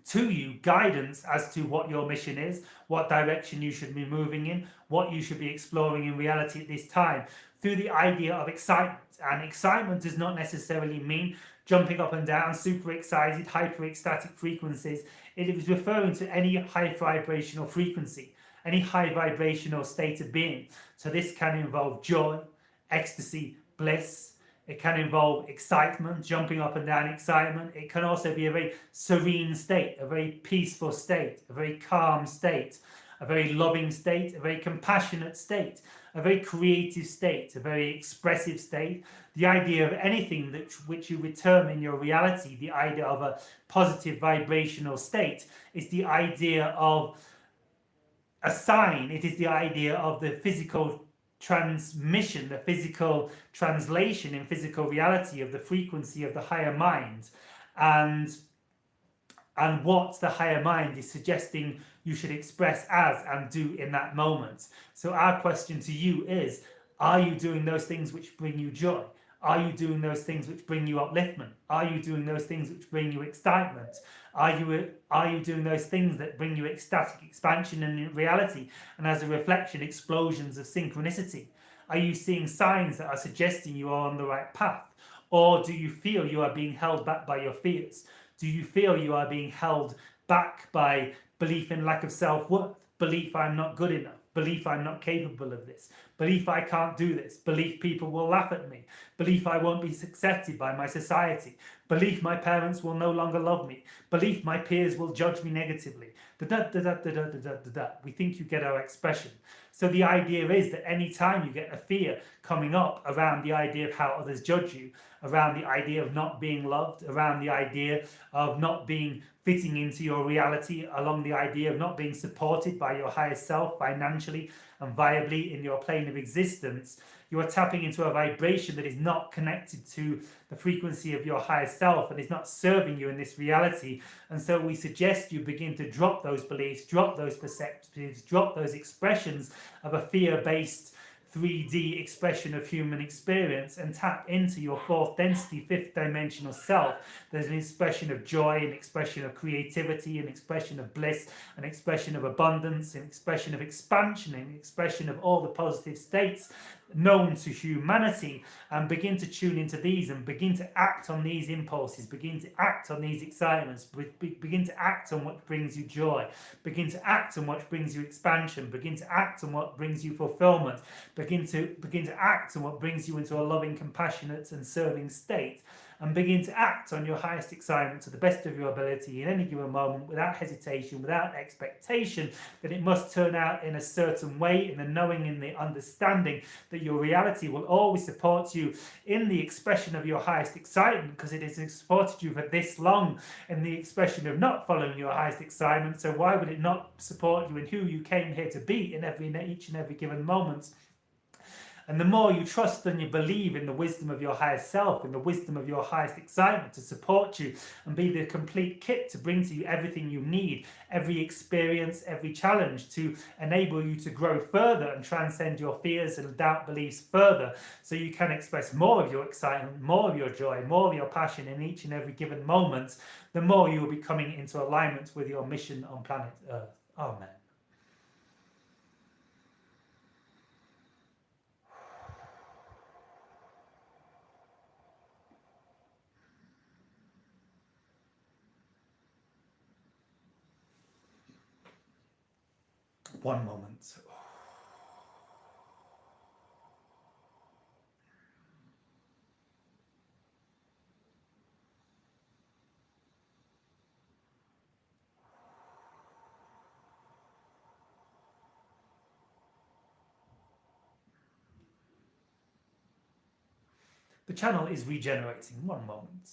to you guidance as to what your mission is, what direction you should be moving in, what you should be exploring in reality at this time, through the idea of excitement. And excitement does not necessarily mean jumping up and down, super excited, hyper ecstatic frequencies. It is referring to any high vibrational frequency, any high vibrational state of being. So this can involve joy, ecstasy, bliss. It can involve excitement, jumping up and down excitement. It can also be a very serene state, a very peaceful state, a very calm state, a very loving state, a very compassionate state, a very creative state, a very expressive state. The idea of anything that which you would term in your reality, the idea of a positive vibrational state, is the idea of a sign. It is the idea of the physical transmission, the physical translation in physical reality of the frequency of the higher mind, and what the higher mind is suggesting you should express as and do in that moment. So our question to you is, are you doing those things which bring you joy? Are you doing those things which bring you upliftment? Are you doing those things which bring you excitement? Are you doing those things that bring you ecstatic expansion in reality, and as a reflection, explosions of synchronicity? Are you seeing signs that are suggesting you are on the right path? Or do you feel you are being held back by your fears? Do you feel you are being held back by belief in lack of self-worth? Belief I'm not good enough? Belief I'm not capable of this? Belief I can't do this? Belief people will laugh at me? Belief I won't be accepted by my society? Belief my parents will no longer love me? Belief my peers will judge me negatively? We think you get our expression. So the idea is that any time you get a fear coming up around the idea of how others judge you, around the idea of not being loved, around the idea of not being fitting into your reality, along the idea of not being supported by your higher self financially and viably in your plane of existence, you are tapping into a vibration that is not connected to the frequency of your higher self and is not serving you in this reality. And so we suggest you begin to drop those beliefs, drop those perspectives, drop those expressions of a fear-based 3D expression of human experience, and tap into your fourth density, fifth dimensional self. There's an expression of joy, an expression of creativity, an expression of bliss, an expression of abundance, an expression of expansion, an expression of all the positive states known to humanity, and begin to tune into these and begin to act on these impulses, begin to act on these excitements, begin to act on what brings you joy, begin to act on what brings you expansion, begin to act on what brings you fulfillment, begin to act on what brings you into a loving, compassionate and serving state, and begin to act on your highest excitement to the best of your ability in any given moment, without hesitation, without expectation that it must turn out in a certain way, in the knowing, in the understanding that your reality will always support you in the expression of your highest excitement, because it has supported you for this long in the expression of not following your highest excitement. So why would it not support you in who you came here to be in each and every given moment? And the more you trust and you believe in the wisdom of your higher self, in the wisdom of your highest excitement to support you and be the complete kit to bring to you everything you need, every experience, every challenge to enable you to grow further and transcend your fears and doubt beliefs further, so you can express more of your excitement, more of your joy, more of your passion in each and every given moment, the more you will be coming into alignment with your mission on planet Earth. Amen. One moment. The channel is regenerating. One moment.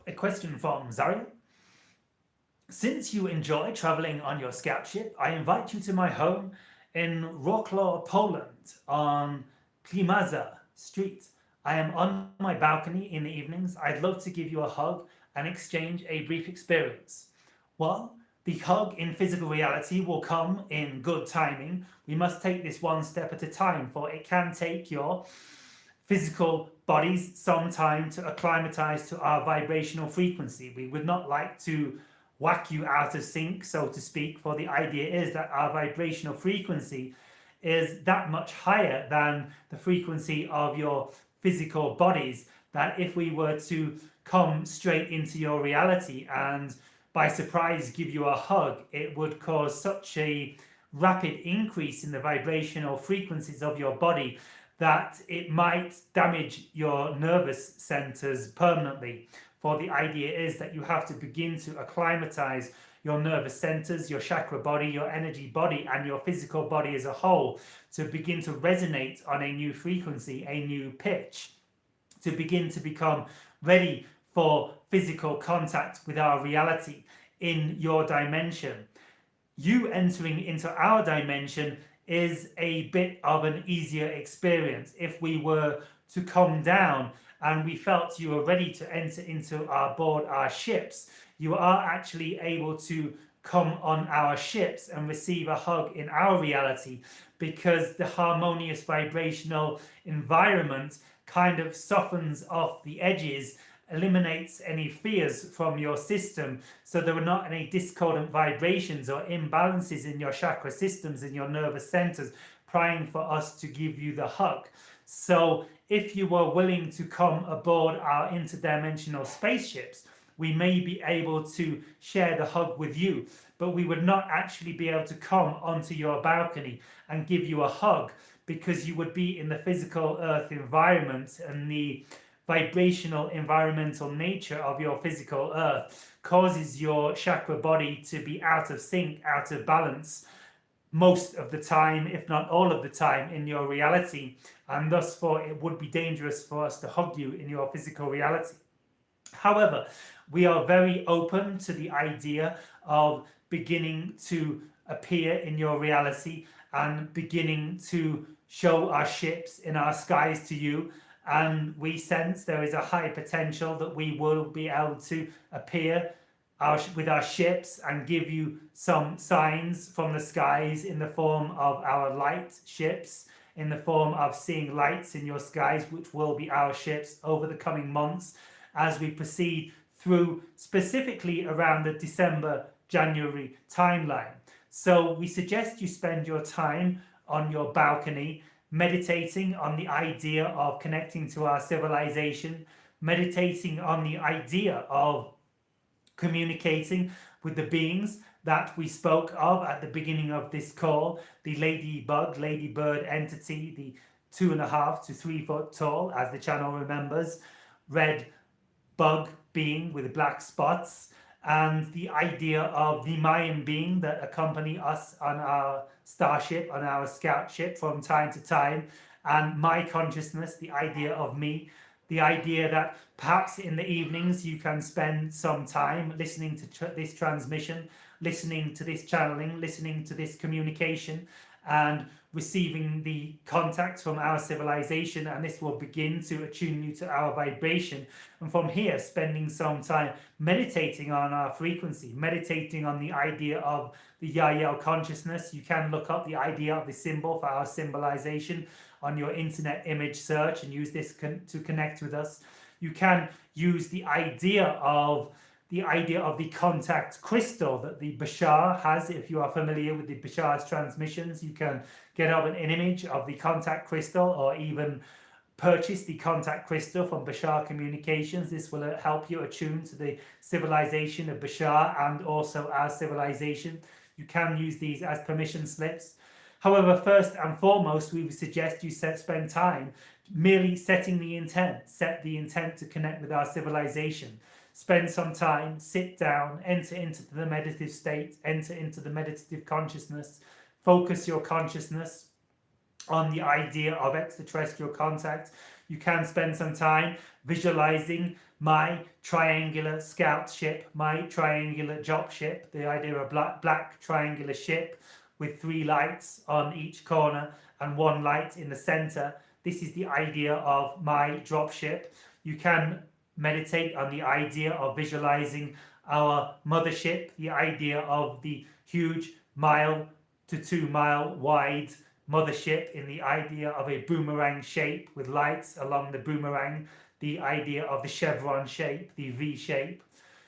A question from Zaria. Since you enjoy traveling on your scout ship, I invite you to my home in Wrocław, Poland, on Klimaza Street. I am on my balcony in the evenings. I'd love to give you a hug and exchange a brief experience. Well, the hug in physical reality will come in good timing. We must take this one step at a time, for it can take your physical bodies some time to acclimatize to our vibrational frequency. We would not like to whack you out of sync, so to speak, for the idea is that our vibrational frequency is that much higher than the frequency of your physical bodies, that if we were to come straight into your reality and by surprise give you a hug, it would cause such a rapid increase in the vibrational frequencies of your body that it might damage your nervous centers permanently. For the idea is that you have to begin to acclimatize your nervous centers, your chakra body, your energy body, and your physical body as a whole to begin to resonate on a new frequency, a new pitch, to begin to become ready for physical contact with our reality in your dimension. You entering into our dimension is a bit of an easier experience. If we were to come down and we felt you were ready to enter into board our ships, you are actually able to come on our ships and receive a hug in our reality, because the harmonious vibrational environment kind of softens off the edges, eliminates any fears from your system, so there are not any discordant vibrations or imbalances in your chakra systems, in your nervous centers, trying for us to give you the hug. So if you were willing to come aboard our interdimensional spaceships, we may be able to share the hug with you, but we would not actually be able to come onto your balcony and give you a hug, because you would be in the physical earth environment, and the vibrational environmental nature of your physical earth causes your chakra body to be out of sync, out of balance most of the time, if not all of the time, in your reality, and thus for it would be dangerous for us to hug you in your physical reality. However, we are very open to the idea of beginning to appear in your reality and beginning to show our ships in our skies to you, and we sense there is a high potential that we will be able to appear with our ships and give you some signs from the skies in the form of our light ships, in the form of seeing lights in your skies, which will be our ships over the coming months as we proceed through, specifically around the December-January timeline. So we suggest you spend your time on your balcony meditating on the idea of connecting to our civilization, meditating on the idea of communicating with the beings that we spoke of at the beginning of this call, the ladybird entity, the 2.5 to 3 foot tall, as the channel remembers, red bug being with black spots, and the idea of the Mayan being that accompany us on our starship, on our scout ship from time to time, and my consciousness, the idea of me, the idea that perhaps in the evenings you can spend some time listening to this transmission, listening to this channeling, listening to this communication, and receiving the contact from our civilization, and this will begin to attune you to our vibration. And from here, spending some time meditating on our frequency, meditating on the idea of the Yahyel consciousness. You can look up the idea of the symbol for our symbolization on your internet image search and use this to connect with us. You can use the idea of the contact crystal that the Bashar has. If you are familiar with the Bashar's transmissions, you can get up an image of the contact crystal, or even purchase the contact crystal from Bashar Communications. This will help you attune to the civilization of Bashar and also our civilization. You can use these as permission slips. However, first and foremost, we would suggest you spend time merely setting the intent. Set the intent to connect with our civilization. Spend some time, sit down, enter into the meditative state, enter into the meditative consciousness, focus your consciousness on the idea of extraterrestrial contact. You can spend some time visualizing my triangular scout ship, my triangular drop ship, the idea of a black triangular ship with 3 lights on each corner and 1 light in the center. This is the idea of my drop ship. You can meditate on the idea of visualizing our mothership, the idea of the huge 1 to 2 mile wide mothership in the idea of a boomerang shape with lights along the boomerang, the idea of the chevron shape, the V shape.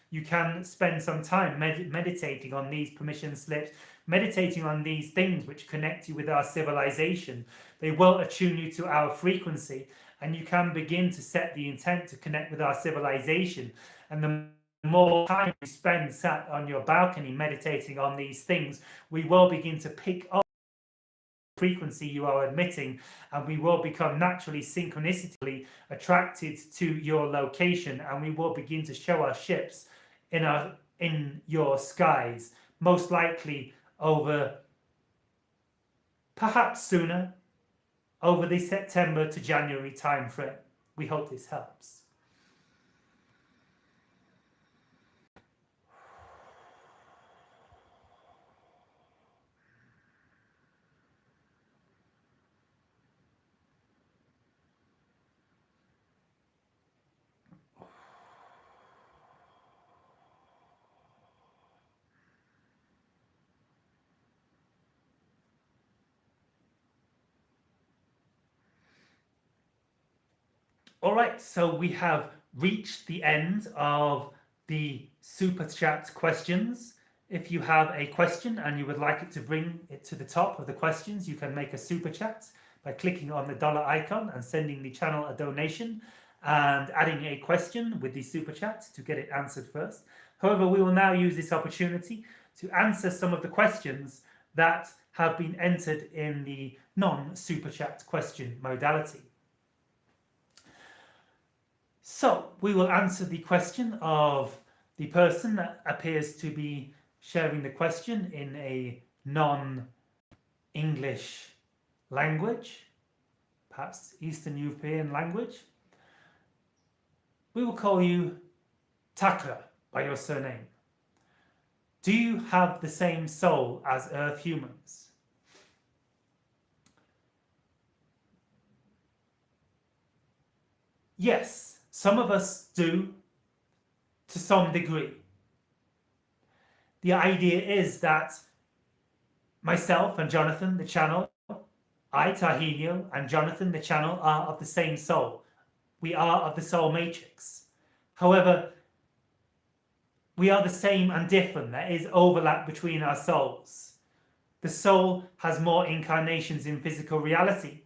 You can spend some time meditating on these permission slips, meditating on these things which connect you with our civilization. They will attune you to our frequency, and you can begin to set the intent to connect with our civilization. And the more time you spend sat on your balcony meditating on these things, we will begin to pick up the frequency you are emitting, and we will become naturally synchronistically attracted to your location, and we will begin to show our ships in your skies, most likely over, perhaps sooner, over the September to January time frame. We hope this helps. All right, so we have reached the end of the super chat questions. If you have a question and you would like it to bring it to the top of the questions, you can make a super chat by clicking on the dollar icon and sending the channel a donation and adding a question with the super chat to get it answered first. However, we will now use this opportunity to answer some of the questions that have been entered in the non-super chat question modality. So we will answer the question of the person that appears to be sharing the question in a non-English language, perhaps Eastern European language. We will call you Takra by your surname. Do you have the same soul as Earth humans? Yes, some of us do to some degree. The idea is that myself and Jonathan, the channel, I, Tahinio, and Jonathan, the channel, are of the same soul. We are of the soul matrix. However, we are the same and different. There is overlap between our souls. The soul has more incarnations in physical reality,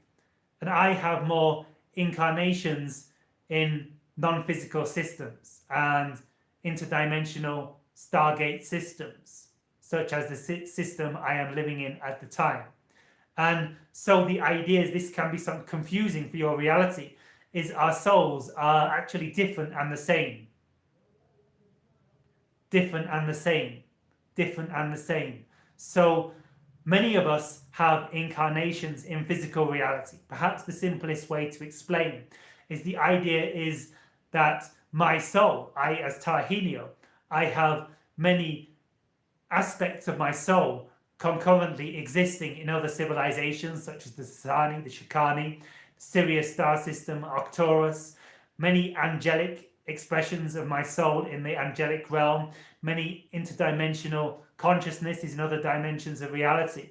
and I have more incarnations in non-physical systems and interdimensional Stargate systems, such as the system I am living in at the time. And so the idea is, this can be something confusing for your reality, is our souls are actually different and the same. different and the same, different and the same. So many of us have incarnations in physical reality. Perhaps the simplest way to explain is the idea is that my soul, I as Tahinio, I have many aspects of my soul concurrently existing in other civilizations such as the Sasani, the Shikani, Sirius star system, Arcturus, many angelic expressions of my soul in the angelic realm, many interdimensional consciousnesses in other dimensions of reality.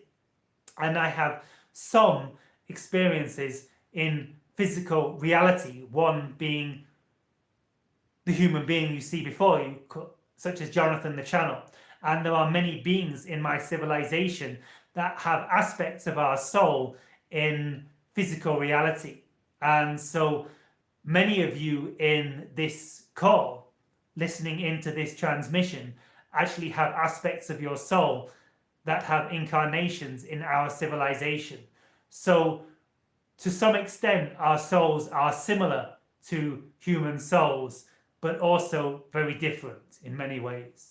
And I have some experiences in physical reality, one being the human being you see before you, such as Jonathan the Channel. And there are many beings in my civilization that have aspects of our soul in physical reality. And so many of you in this call, listening into this transmission, actually have aspects of your soul that have incarnations in our civilization. So to some extent, our souls are similar to human souls, but also very different in many ways.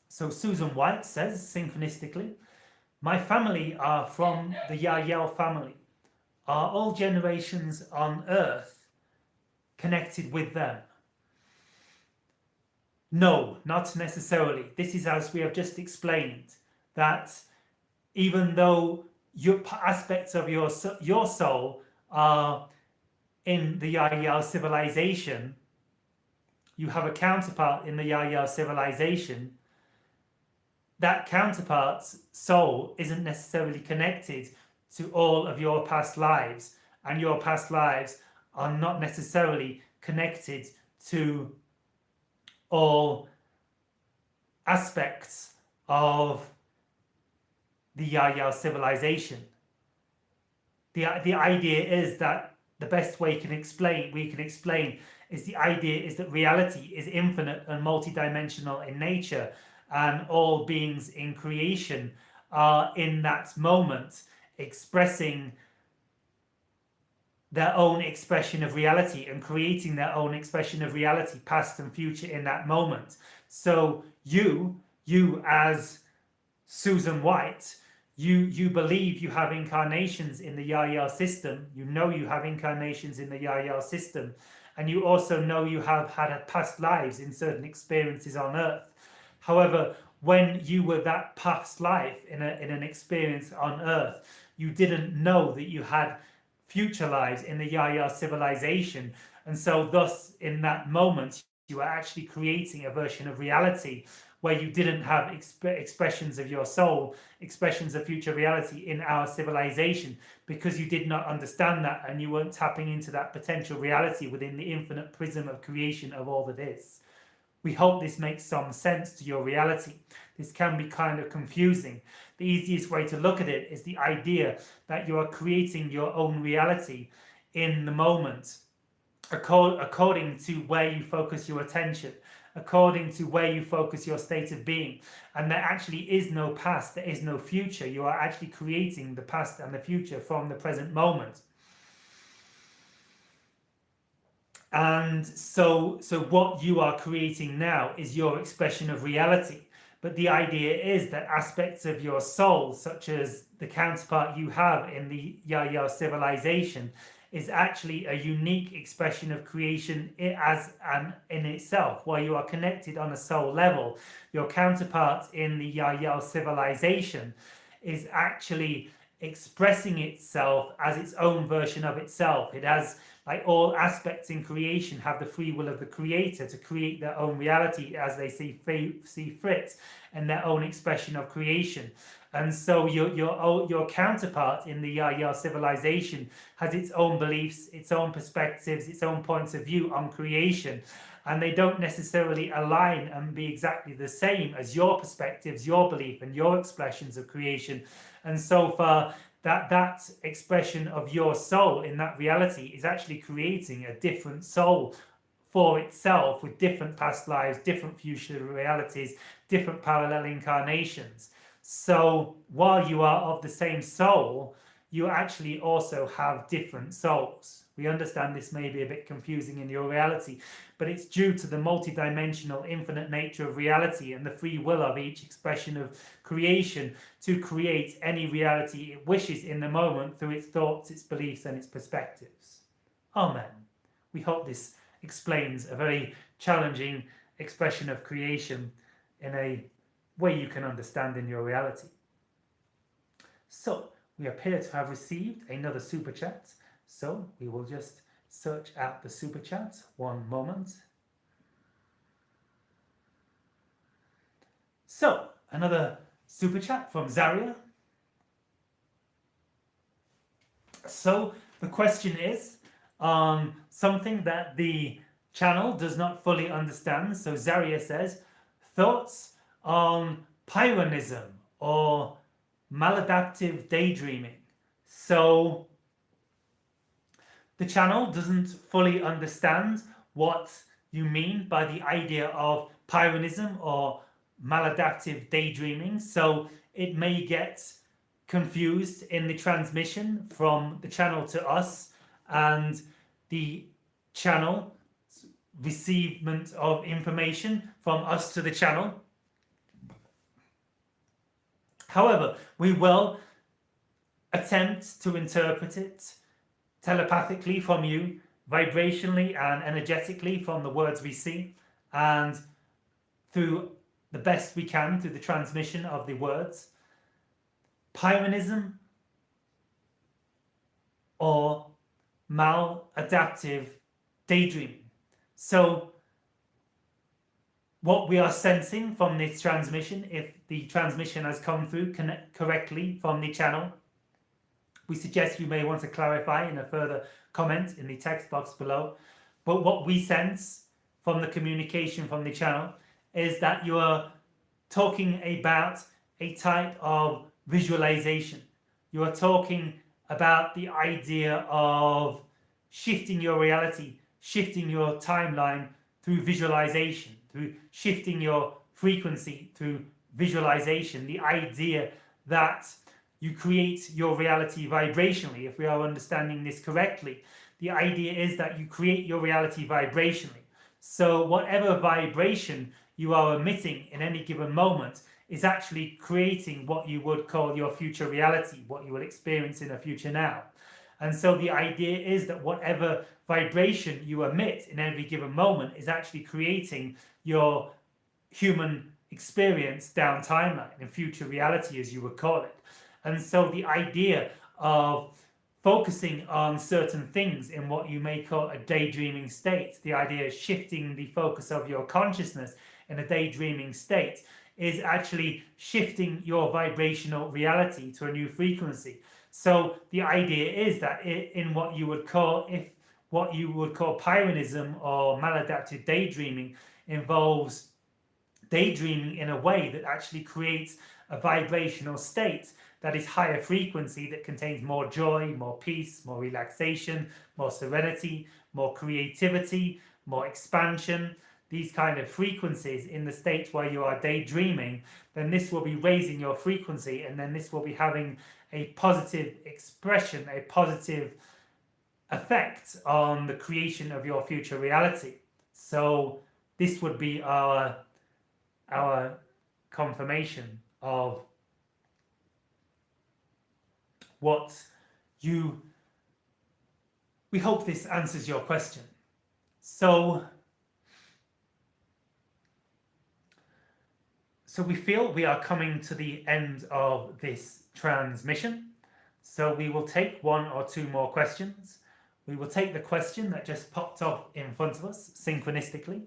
So Susan White says, synchronistically, my family are from the Yahyel family. Are all generations on Earth connected with them? No, not necessarily. This is as we have just explained, that even though your aspects of your soul are in the Yahyel civilization, you have a counterpart in the Yahyel civilization. That counterpart's soul isn't necessarily connected to all of your past lives, and your past lives are not necessarily connected to all aspects of the Yahyel civilization. The idea is that the best way we can explain is the idea is that reality is infinite and multidimensional in nature, and all beings in creation are in that moment expressing their own expression of reality and creating their own expression of reality, past and future, in that moment. So you as Susan White, you believe you have incarnations in the Yahyel system. You know you have incarnations in the Yahyel system, and you also know you have had past lives in certain experiences on Earth. However, when you were that past life in an experience on Earth, you didn't know that you had future lives in the Yahyel civilization, and so thus in that moment you were actually creating a version of reality where you didn't have expressions of your soul, expressions of future reality in our civilization, because you did not understand that and you weren't tapping into that potential reality within the infinite prism of creation of all that is. We hope this makes some sense to your reality. This can be kind of confusing. The easiest way to look at it is the idea that you are creating your own reality in the moment, according to where you focus your attention, according to where you focus your state of being. And there actually is no past, there is no future. You are actually creating the past and the future from the present moment. And so what you are creating now is your expression of reality. But the idea is that aspects of your soul, such as the counterpart you have in the Yahyel civilization, is actually a unique expression of creation as in itself. While you are connected on a soul level, your counterpart in the Yahyel civilization is actually expressing itself as its own version of itself. It has, like all aspects in creation, have the free will of the creator to create their own reality as they see fit, and their own expression of creation. And so your counterpart in the Yahyel civilization has its own beliefs, its own perspectives, its own points of view on creation, and they don't necessarily align and be exactly the same as your perspectives, your belief, and your expressions of creation. And so far, that expression of your soul in that reality is actually creating a different soul for itself with different past lives, different future realities, different parallel incarnations. So while you are of the same soul, you actually also have different souls. We understand this may be a bit confusing in your reality, but it's due to the multidimensional, infinite nature of reality and the free will of each expression of creation to create any reality it wishes in the moment through its thoughts, its beliefs, and its perspectives. Amen. We hope this explains a very challenging expression of creation in a way you can understand in your reality. So, we appear to have received another super chat, so we will just search out the super chat. One moment. So, another super chat from Zaria. So, the question is something that the channel does not fully understand. So, Zaria says, thoughts on Pyrrhonism or Maladaptive Daydreaming. So the channel doesn't fully understand what you mean by the idea of Pyrrhonism or Maladaptive Daydreaming. So it may get confused in the transmission from the channel to us and the channel receivement of information from us to the channel. However, we will attempt to interpret it telepathically from you, vibrationally and energetically from the words we see, and through the best we can through the transmission of the words. Pyrrhonism or maladaptive daydreaming. So what we are sensing from this transmission, if the transmission has come through correctly from the channel, we suggest you may want to clarify in a further comment in the text box below. But what we sense from the communication from the channel is that you are talking about a type of visualization. You are talking about the idea of shifting your reality, shifting your timeline through visualization, through shifting your frequency through visualization. The idea that you create your reality vibrationally, if we are understanding this correctly. The idea is that you create your reality vibrationally. So whatever vibration you are emitting in any given moment is actually creating what you would call your future reality, what you will experience in a future now. And so the idea is that whatever vibration you emit in every given moment is actually creating your human experience down timeline, in future reality as you would call it. And so the idea of focusing on certain things in what you may call a daydreaming state, the idea of shifting the focus of your consciousness in a daydreaming state, is actually shifting your vibrational reality to a new frequency. So the idea is that in what you would call, Pyrrhonism or maladaptive daydreaming involves daydreaming in a way that actually creates a vibrational state that is higher frequency, that contains more joy, more peace, more relaxation, more serenity, more creativity, more expansion, these kind of frequencies in the state where you are daydreaming, then this will be raising your frequency, and then this will be having a positive expression, a positive effect on the creation of your future reality. So this would be our confirmation of what we hope this answers your question. So we feel we are coming to the end of this transmission. So we will take one or two more questions. We will take the question that just popped up in front of us synchronistically.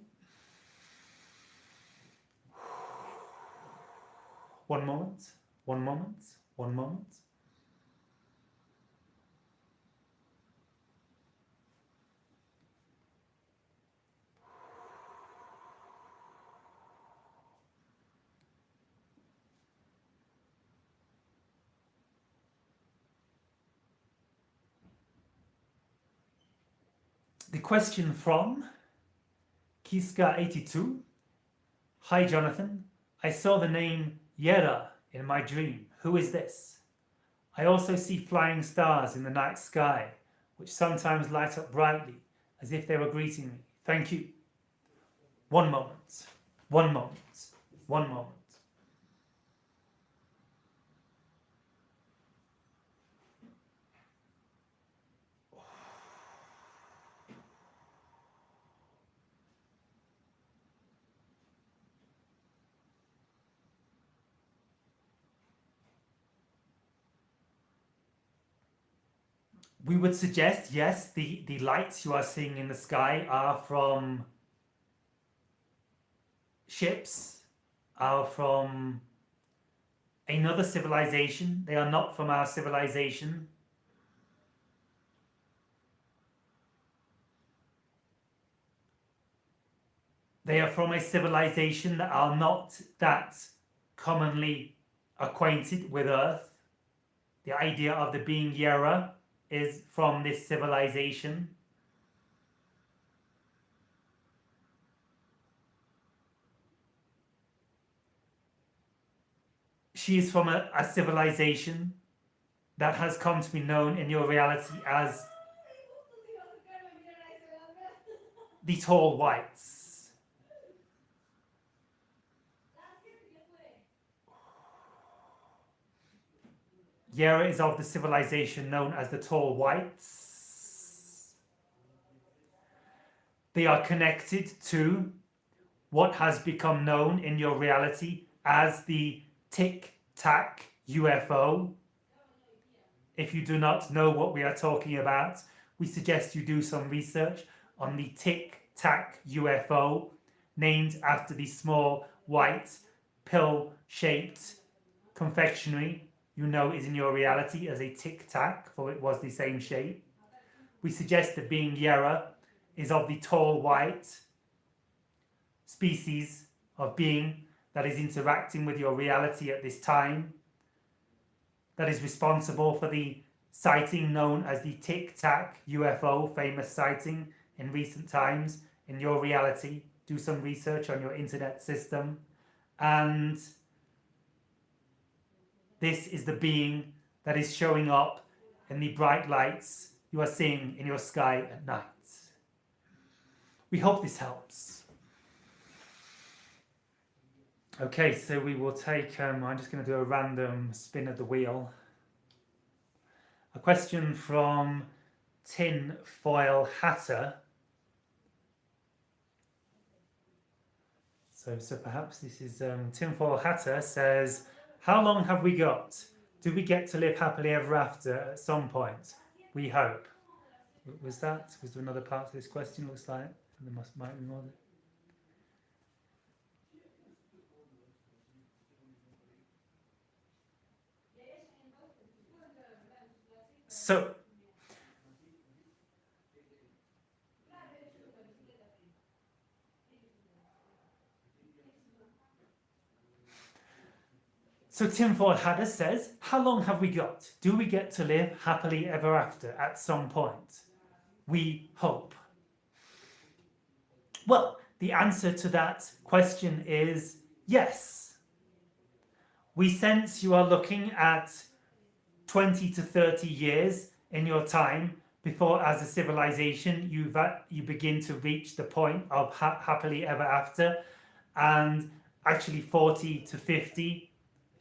One moment, one moment, one moment. The question from Kiska82. Hi Jonathan. I saw the name Yera in my dream. Who is this? I also see flying stars in the night sky, which sometimes light up brightly, as if they were greeting me. Thank you. One moment. One moment. One moment. We would suggest, yes, the lights you are seeing in the sky are from ships, are from another civilization. They are not from our civilization. They are from a civilization that are not that commonly acquainted with Earth. The idea of the being Yera is from this civilization. She is from a civilization that has come to be known in your reality as the Tall Whites. Yera is of the civilization known as the Tall Whites. They are connected to what has become known in your reality as the Tic Tac UFO. If you do not know what we are talking about, we suggest you do some research on the Tic Tac UFO, named after the small white pill-shaped confectionery you know is in your reality as a Tic Tac, for it was the same shape. We suggest that being Yera is of the tall white species of being that is interacting with your reality at this time, that is responsible for the sighting known as the Tic Tac UFO, famous sighting in recent times in your reality. Do some research on your internet system. And this is the being that is showing up in the bright lights you are seeing in your sky at night. We hope this helps. Okay, so we will take, I'm just going to do a random spin of the wheel. A question from Tinfoil Hatter. So perhaps this is Tinfoil Hatter says, how long have we got? Do we get to live happily ever after at some point? We hope. Was there another part to this question? Looks like there might be more. So Tinfoil Hatter says, how long have we got? Do we get to live happily ever after at some point? We hope. Well, the answer to that question is yes. We sense you are looking at 20 to 30 years in your time before, as a civilization, you begin to reach the point of happily ever after, and actually 40 to 50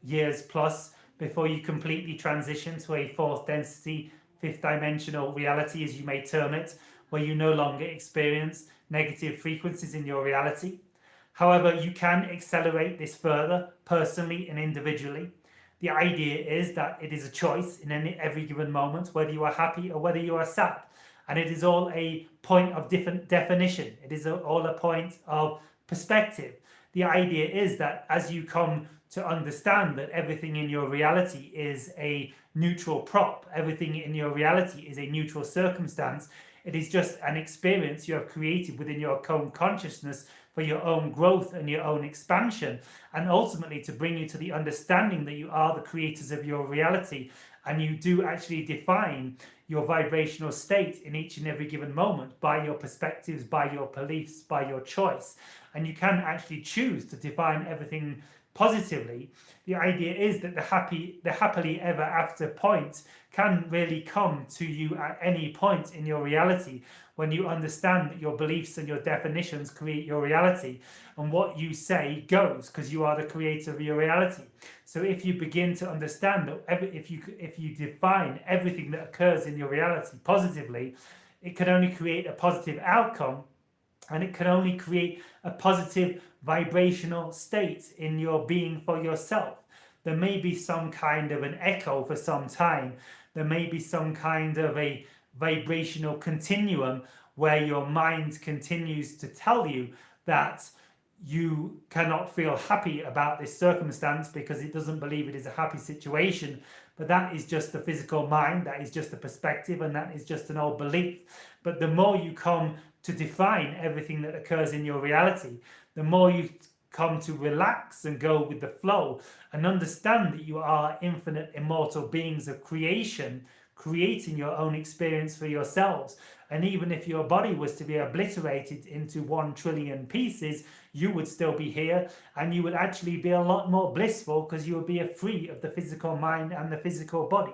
years plus before you completely transition to a fourth density, fifth dimensional reality, as you may term it, where you no longer experience negative frequencies in your reality. However, you can accelerate this further personally and individually. The idea is that it is a choice in every given moment, whether you are happy or whether you are sad. And it is all a point of different definition. It is all a point of perspective. The idea is that as you come to understand that everything in your reality is a neutral prop, everything in your reality is a neutral circumstance, it is just an experience you have created within your own consciousness for your own growth and your own expansion, and ultimately to bring you to the understanding that you are the creators of your reality, and you do actually define your vibrational state in each and every given moment by your perspectives, by your beliefs, by your choice. And you can actually choose to define everything positively. The idea is that the happily ever after point can really come to you at any point in your reality when you understand that your beliefs and your definitions create your reality, and what you say goes, because you are the creator of your reality. So if you begin to understand that if you define everything that occurs in your reality positively, it can only create a positive outcome, and it can only create a positive vibrational state in your being for yourself. There may be some kind of an echo for some time. There may be some kind of a vibrational continuum where your mind continues to tell you that you cannot feel happy about this circumstance because it doesn't believe it is a happy situation. But that is just the physical mind, that is just a perspective, and that is just an old belief. But the more you come to define everything that occurs in your reality, the more you come to relax and go with the flow and understand that you are infinite immortal beings of creation, creating your own experience for yourselves. And even if your body was to be obliterated into 1 trillion pieces, you would still be here, and you would actually be a lot more blissful because you would be free of the physical mind and the physical body.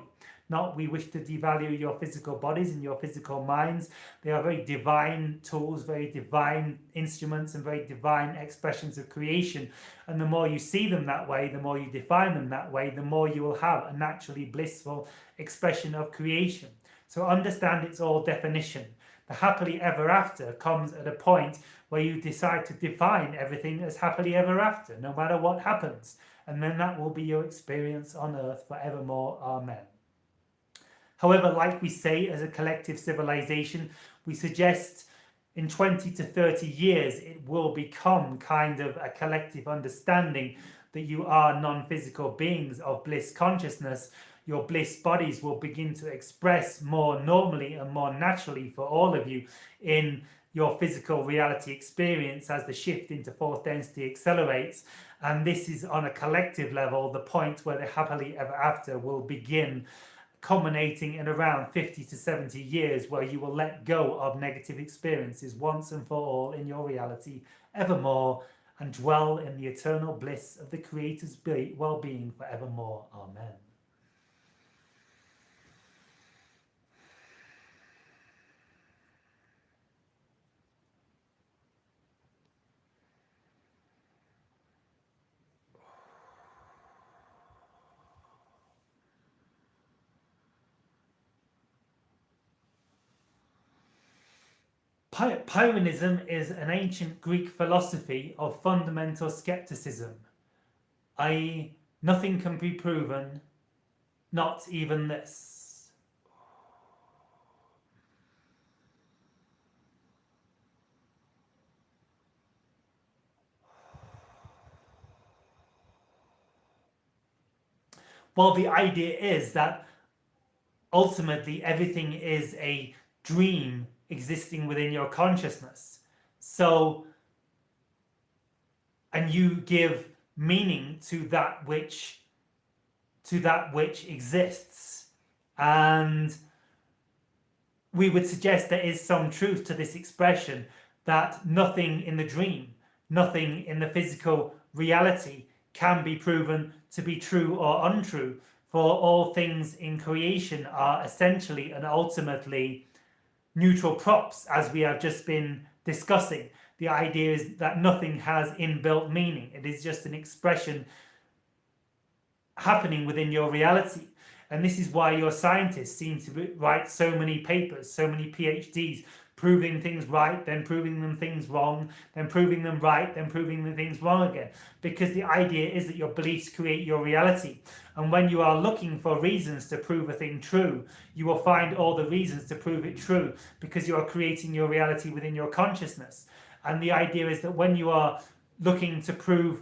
Not we wish to devalue your physical bodies and your physical minds. They are very divine tools, very divine instruments, and very divine expressions of creation. And the more you see them that way, the more you define them that way, the more you will have a naturally blissful expression of creation. So understand it's all definition. The happily ever after comes at a point where you decide to define everything as happily ever after, no matter what happens. And then that will be your experience on earth forevermore. Amen. However, like we say, as a collective civilization, we suggest in 20 to 30 years it will become kind of a collective understanding that you are non-physical beings of bliss consciousness. Your bliss bodies will begin to express more normally and more naturally for all of you in your physical reality experience as the shift into fourth density accelerates. And this is on a collective level, the point where the happily ever after will begin, culminating in around 50 to 70 years, where you will let go of negative experiences once and for all in your reality evermore, and dwell in the eternal bliss of the Creator's well-being forevermore. Amen. Pyrrhonism is an ancient Greek philosophy of fundamental skepticism, i.e., nothing can be proven, not even this. Well, the idea is that ultimately everything is a dream existing within your consciousness. So, and you give meaning to that which exists. And we would suggest there is some truth to this expression, that nothing in the dream, nothing in the physical reality can be proven to be true or untrue, for all things in creation are essentially and ultimately neutral props, as we have just been discussing. The idea is that nothing has inbuilt meaning. It is just an expression happening within your reality. And this is why your scientists seem to write so many papers, so many PhDs, proving things right, then proving them things wrong, then proving them right, then proving them things wrong again. Because the idea is that your beliefs create your reality. And when you are looking for reasons to prove a thing true, you will find all the reasons to prove it true, because you are creating your reality within your consciousness. And the idea is that when you are looking to prove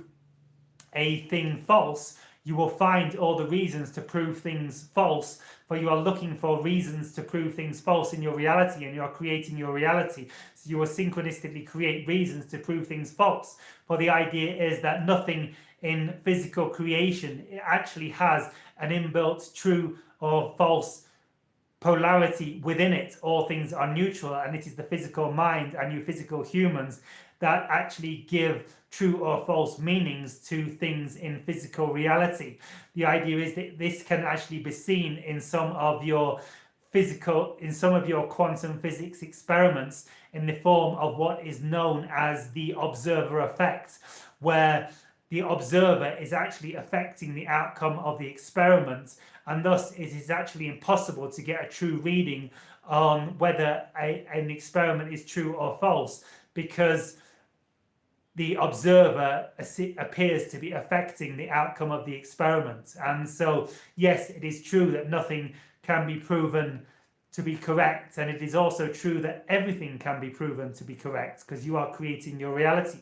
a thing false, you will find all the reasons to prove things false, for you are looking for reasons to prove things false in your reality, and you are creating your reality. So you will synchronistically create reasons to prove things false. For the idea is that nothing in physical creation actually has an inbuilt true or false polarity within it. All things are neutral, and it is the physical mind and you physical humans that actually give true or false meanings to things in physical reality. The idea is that this can actually be seen in some of your quantum physics experiments in the form of what is known as the observer effect, where the observer is actually affecting the outcome of the experiment, and thus it is actually impossible to get a true reading on whether an experiment is true or false, because the observer appears to be affecting the outcome of the experiment. And so, yes, it is true that nothing can be proven to be correct, and it is also true that everything can be proven to be correct, because you are creating your reality.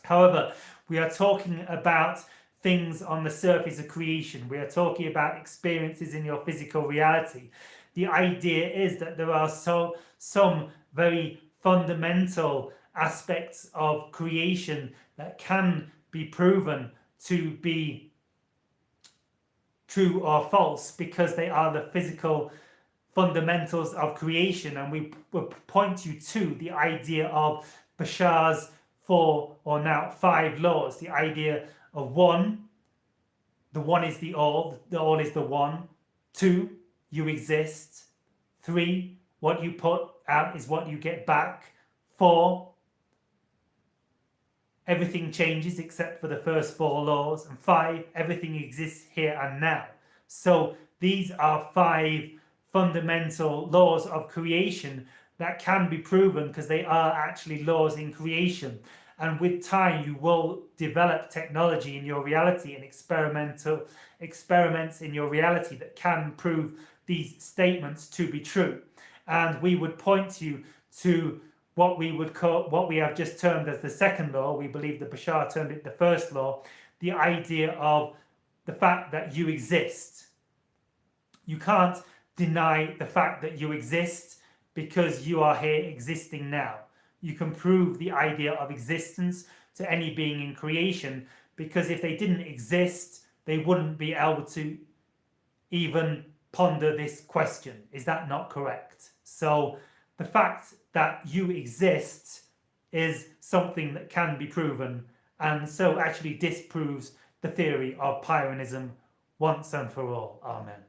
However, we are talking about things on the surface of creation. We are talking about experiences in your physical reality. The idea is that there are some very fundamental aspects of creation that can be proven to be true or false, because they are the physical fundamentals of creation. And we will point you to the idea of Bashar's 4 or now 5 laws. The idea of 1, the 1 is the all is the 1. 2, you exist. 3, what you put out is what you get back. 4, everything changes except for the first 4 laws. And 5, everything exists here and now. So these are 5 fundamental laws of creation that can be proven, because they are actually laws in creation. And with time, you will develop technology in your reality and experiments in your reality that can prove these statements to be true. And we would point you to what we have just termed as the second law. We believe that Bashar termed it the first law, the idea of the fact that you exist. You can't deny the fact that you exist, because you are here existing now. You can prove the idea of existence to any being in creation, because if they didn't exist, they wouldn't be able to even ponder this question. Is that not correct? So the fact that you exist is something that can be proven, and so actually disproves the theory of Pyrrhonism once and for all. Amen.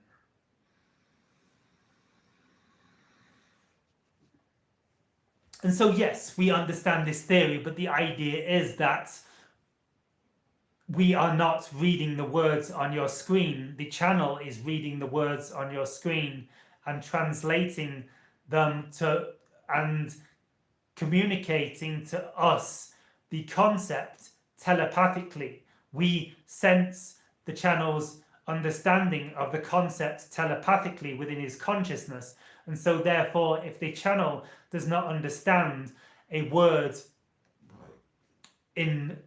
And so, yes, we understand this theory, but the idea is that we are not reading the words on your screen. The channel is reading the words on your screen and translating them and communicating to us the concept telepathically. We sense the channel's understanding of the concept telepathically within his consciousness. And so therefore, if the channel does not understand a word in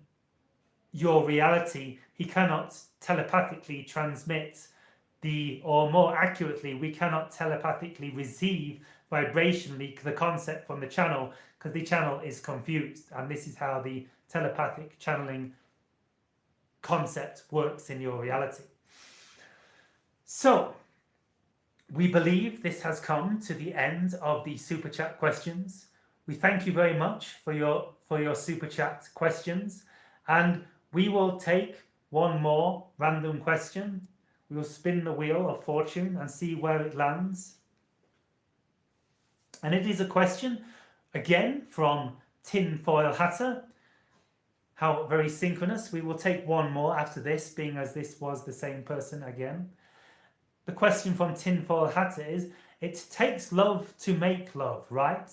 your reality, he cannot telepathically transmit or more accurately, we cannot telepathically receive vibrationally the concept from the channel, because the channel is confused. And this is how the telepathic channeling concept works in your reality. So we believe this has come to the end of the super chat questions. We thank you very much for your super chat questions, and we will take one more random question. We will spin the wheel of fortune and see where it lands. And it is a question again from Tinfoil Hatter. How very synchronous. We will take one more after this, being as this was the same person again. The question from Tinfoil Hatter is, it takes love to make love, right?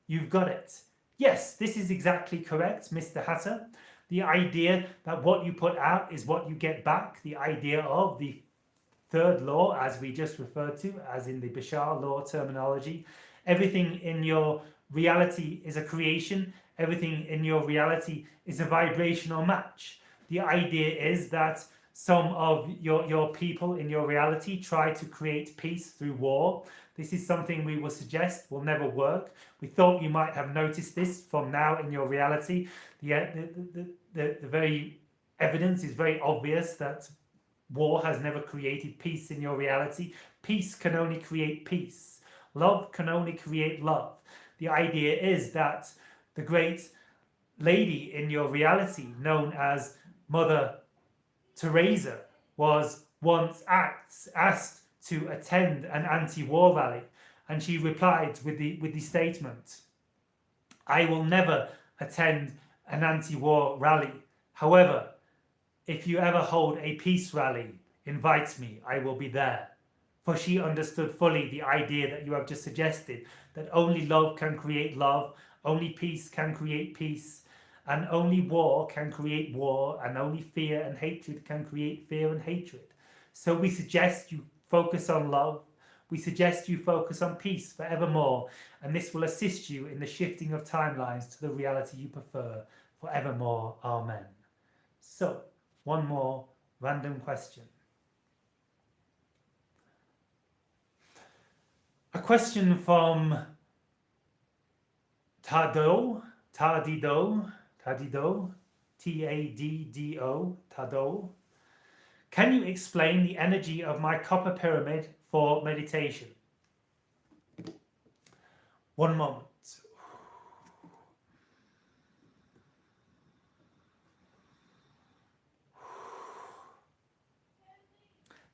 You've got it. Yes, this is exactly correct, Mr. Hatter. The idea that what you put out is what you get back. The idea of the third law, as we just referred to, as in the Bashar law terminology. Everything in your reality is a creation. Everything in your reality is a vibrational match. The idea is that some of your people in your reality try to create peace through war. This is something we will suggest will never work. We thought you might have noticed this from now in your reality. The very evidence is very obvious that War has never created peace in your reality. Peace can only create peace. Love can only create love. The idea is that the great lady in your reality, known as Mother Teresa, was once asked to attend an anti-war rally, and she replied with the statement, "I will never attend an anti-war rally. However, if you ever hold a peace rally, invite me, I will be there." For she understood fully the idea that you have just suggested, that only love can create love, only peace can create peace, and only war can create war, and only fear and hatred can create fear and hatred. So we suggest you focus on love, we suggest you focus on peace forevermore, and this will assist you in the shifting of timelines to the reality you prefer forevermore. Amen. So, one more random question. A question from Taddo, Taddo, T-A-D-D-O, Taddo. Can you explain the energy of my copper pyramid for meditation? One moment.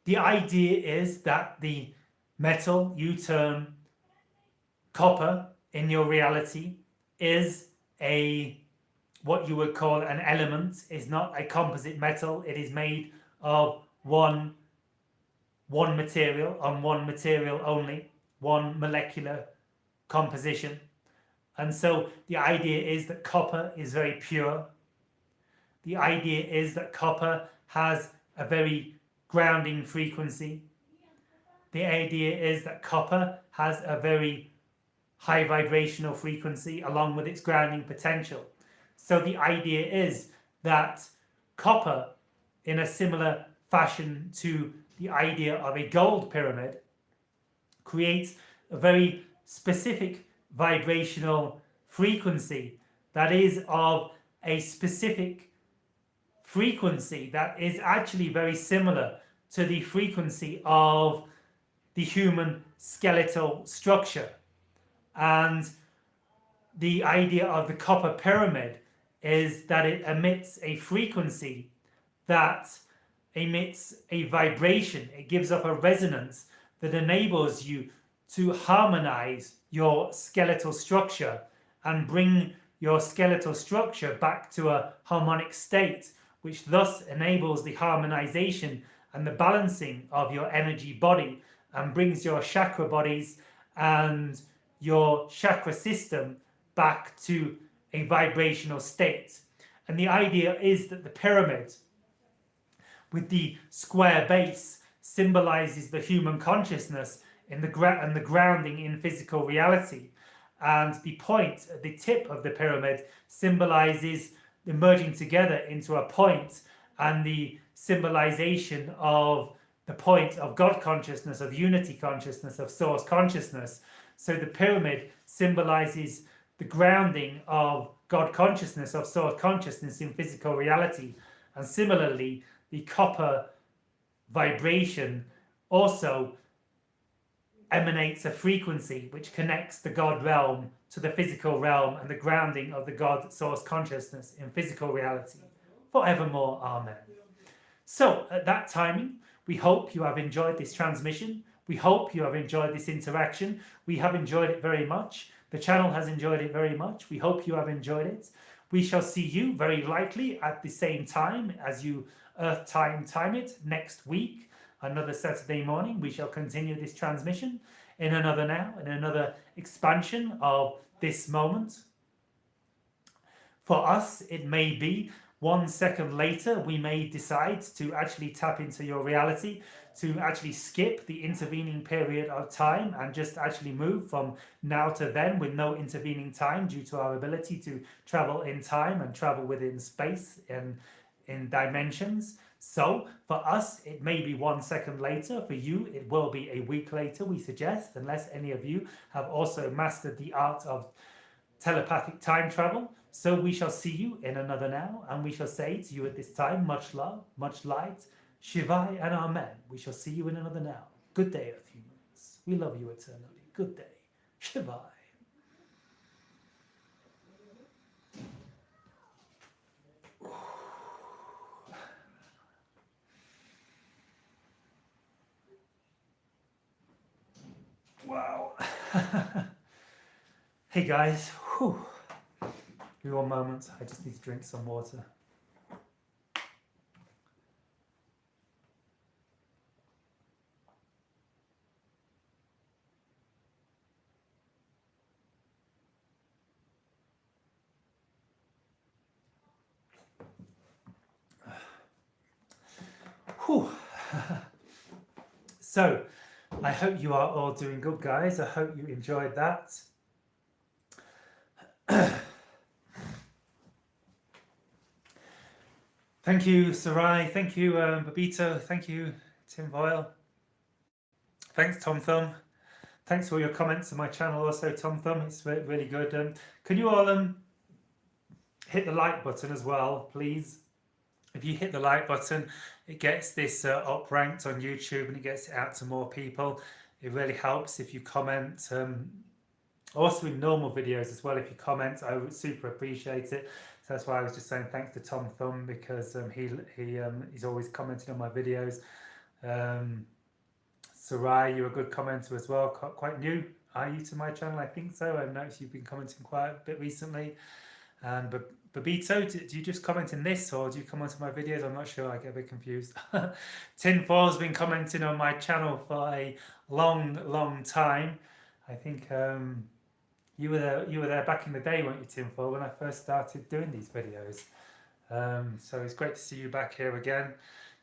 The idea is that the metal you term copper in your reality is what you would call an element, is not a composite metal. It is made of one material, on one material only, one molecular composition. And so the idea is that copper is very pure. The idea is that copper has a very grounding frequency. The idea is that copper has a very high vibrational frequency along with its grounding potential. So the idea is that copper, in a similar fashion to the idea of a gold pyramid, creates a very specific vibrational frequency that is of a specific frequency that is actually very similar to the frequency of the human skeletal structure. And the idea of the copper pyramid is that it emits a frequency that emits a vibration. It gives off a resonance that enables you to harmonize your skeletal structure and bring your skeletal structure back to a harmonic state, which thus enables the harmonization and the balancing of your energy body and brings your chakra bodies and your chakra system back to a vibrational state. And the idea is that the pyramid with the square base symbolizes the human consciousness and the grounding in physical reality. And the point, the tip of the pyramid symbolizes the merging together into a point and the symbolization of the point of God consciousness, of unity consciousness, of source consciousness. So the pyramid symbolizes the grounding of God consciousness, of source consciousness in physical reality. And similarly, the copper vibration also emanates a frequency which connects the God realm to the physical realm and the grounding of the God source consciousness in physical reality. Forevermore, amen. So at that timing, we hope you have enjoyed this transmission. We hope you have enjoyed this interaction. We have enjoyed it very much. The channel has enjoyed it very much. We hope you have enjoyed it. We shall see you very likely at the same time as you Earth time it next week. Another Saturday morning, we shall continue this transmission in another expansion of this moment. For us, it may be 1 second later, we may decide to actually tap into your reality, to actually skip the intervening period of time and just actually move from now to then with no intervening time due to our ability to travel in time and travel within space and in dimensions. So for us, it may be 1 second later. For you, it will be a week later, we suggest, unless any of you have also mastered the art of telepathic time travel. So we shall see you in another now, and we shall say to you at this time, much love, much light, Shivai and Amen. We shall see you in another now. Good day, Earth humans. We love you eternally. Good day. Shivai. Wow. Hey guys. Whew. Give me one moment. I just need to drink some water. Whew. So, I hope you are all doing good, guys. I hope you enjoyed that. Thank you, Sarai. Thank you, Babito. Thank you, Tim Boyle. Thanks, Tom Thumb. Thanks for your comments on my channel also, Tom Thumb. It's really good. Can you all hit the like button as well, please? If you hit the like button, it gets this up ranked on YouTube and it gets it out to more people. It really helps if you comment. Also in normal videos as well, if you comment, I would super appreciate it. So that's why I was just saying thanks to Tom Thumb, because he's always commenting on my videos. Sarai, you're a good commenter as well. Quite new, are you, to my channel? I think so. I've noticed you've been commenting quite a bit recently. And Babito, do you just comment in this, or do you comment on my videos? I'm not sure. I get a bit confused. Tinfoil's been commenting on my channel for a long time. I think you were there back in the day, weren't you, Tinfoil, when I first started doing these videos? So it's great to see you back here again.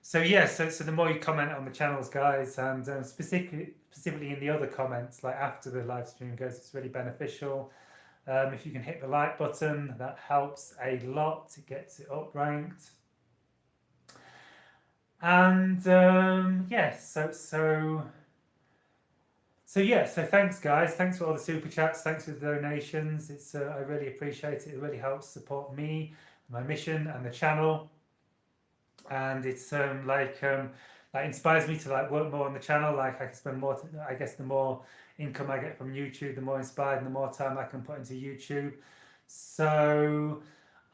So yeah, so the more you comment on the channels, guys, and specifically in the other comments, like after the live stream goes, it's really beneficial. If you can hit the like button, that helps a lot. It gets it up ranked. And yes, so thanks, guys. Thanks for all the super chats. Thanks for the donations. It's I really appreciate it. It really helps support me, my mission, and the channel. And it's like inspires me to like work more on the channel. Like I can spend more. I guess the more income I get from YouTube, the more inspired and the more time I can put into YouTube. So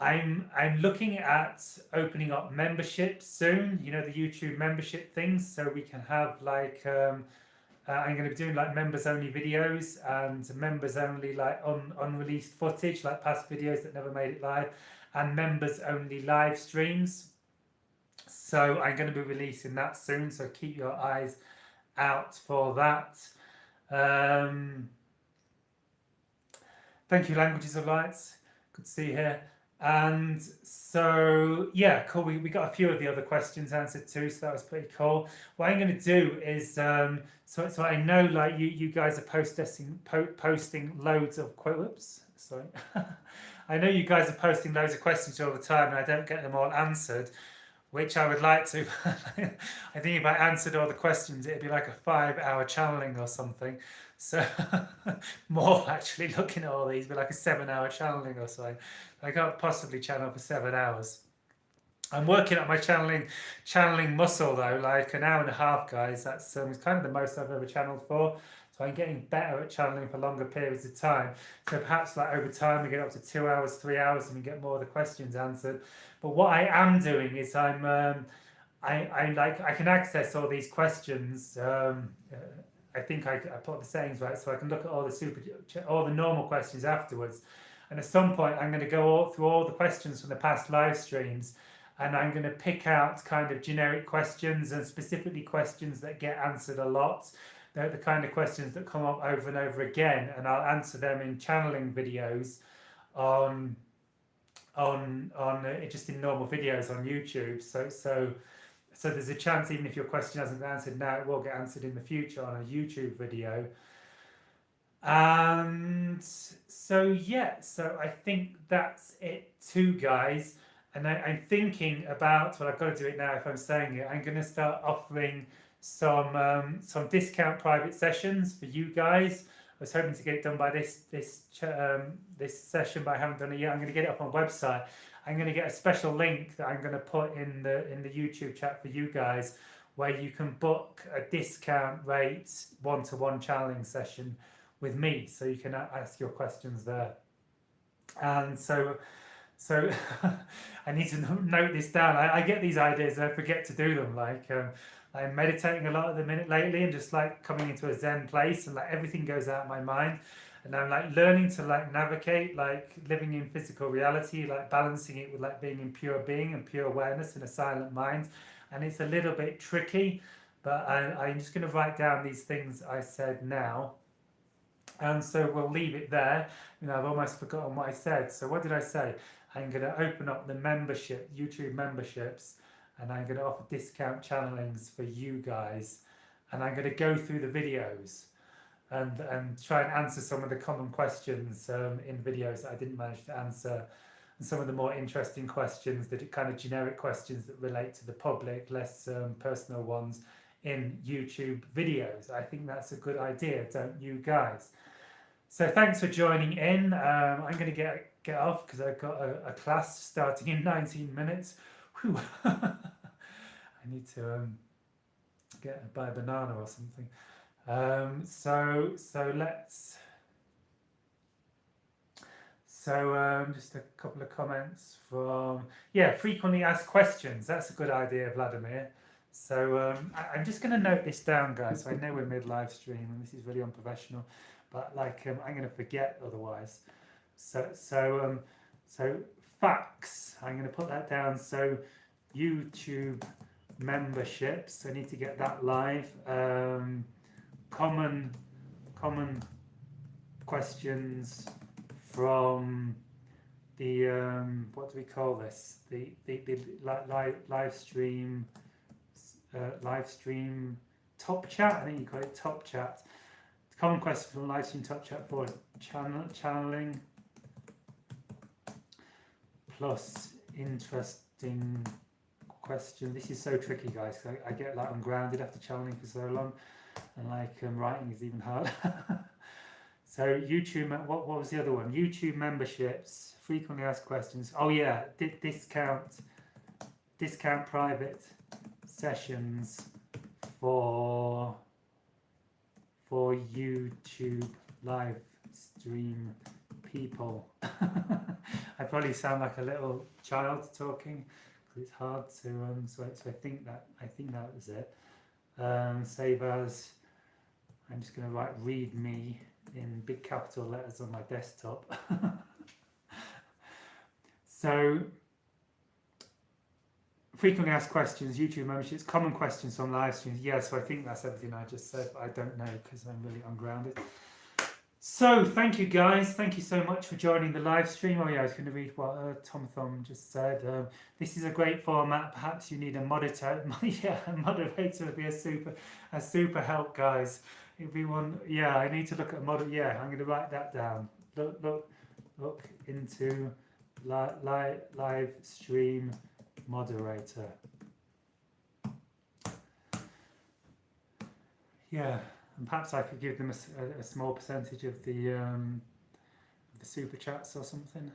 I'm looking at opening up memberships soon. You know, the YouTube membership things, so we can have like. I'm going to be doing like members only videos and members only like unreleased footage, like past videos that never made it live, and members only live streams. So I'm going to be releasing that soon, so keep your eyes out for that. Thank you, Languages of Lights. Good to see you here. And so yeah, cool. We got a few of the other questions answered too, so that was pretty cool. What I'm going to do is so I know like you guys are posting loads of whoops, sorry. I know you guys are posting loads of questions all the time, and I don't get them all answered, which I would like to. I think if I answered all the questions, it'd be like a 5-hour channeling or something. So more actually, looking at all these, but like a 7-hour channeling or something. I can't possibly channel for 7 hours. I'm working at my channeling muscle though, like an hour and a half, guys. That's kind of the most I've ever channeled for. So I'm getting better at channeling for longer periods of time. So perhaps like over time we get up to 2 hours, 3 hours, and we get more of the questions answered. But what I am doing is I can access all these questions. I think I put the settings right, so I can look at all the normal questions afterwards. And at some point, I'm going to go through all the questions from the past live streams, and I'm going to pick out kind of generic questions and specifically questions that get answered a lot. They're the kind of questions that come up over and over again, and I'll answer them in channeling videos on just in normal videos on YouTube. So there's a chance, even if your question hasn't been answered now, it will get answered in the future on a YouTube video. And so yeah, so I think that's it too, guys. And I'm thinking about, well, I've got to do it now if I'm saying it, I'm going to start offering some discount private sessions for you guys was hoping to get it done by this session, but I haven't done it yet. I'm going to get it up on the website. I'm going to get a special link that I'm going to put in the YouTube chat for you guys, where you can book a discount rate one-to-one channeling session with me, so you can ask your questions there. And so I need to note this down. I get these ideas and I forget to do them. Like I'm meditating a lot at the minute lately, and just like coming into a Zen place, and like everything goes out of my mind, and I'm like learning to like navigate like living in physical reality, like balancing it with like being in pure being and pure awareness in a silent mind. And it's a little bit tricky, but I'm just going to write down these things I said now. And so we'll leave it there. I've almost forgotten what I said. So what did I say? I'm going to open up the membership, YouTube memberships, and I'm going to offer discount channelings for you guys. And I'm going to go through the videos and try and answer some of the common questions in videos that I didn't manage to answer. And some of the more interesting questions, the kind of generic questions that relate to the public, less personal ones, in YouTube videos. I think that's a good idea, don't you guys? So thanks for joining in. I'm going to get off because I've got a class starting in 19 minutes. Whew. I need to buy a banana or something. Just a couple of comments from frequently asked questions. That's a good idea, Vladimir. So I'm just going to note this down, guys. So I know we're mid live stream and this is really unprofessional, but like I'm going to forget otherwise. So facts. I'm going to put that down. So YouTube memberships. I need to get that live. Common questions from the what do we call this? The live stream top chat. I think you call it top chat. Common question from live stream top chat for channeling plus interesting question. This is so tricky, guys. I get like ungrounded after channeling for so long, and like writing is even hard. So YouTube, what was the other one? YouTube memberships, frequently asked questions. Oh yeah, discount private sessions for YouTube live stream people. I probably sound like a little child talking because it's hard to so I think that was it. Save as. I'm just going to write read me in big capital letters on my desktop. So frequently asked questions, YouTube memberships, common questions on live streams. Yeah, so I think that's everything I just said, but I don't know because I'm really ungrounded. So thank you guys, thank you so much for joining the live stream. Oh yeah, I was going to read what Tom Thumb just said. This is a great format. Perhaps you need a moderator. Yeah, a moderator would be a super help, guys. It'd be one. Yeah, I need to look at Yeah, I'm going to write that down. Look into live stream moderator. Yeah. And perhaps I could give them a small percentage of the super chats or something.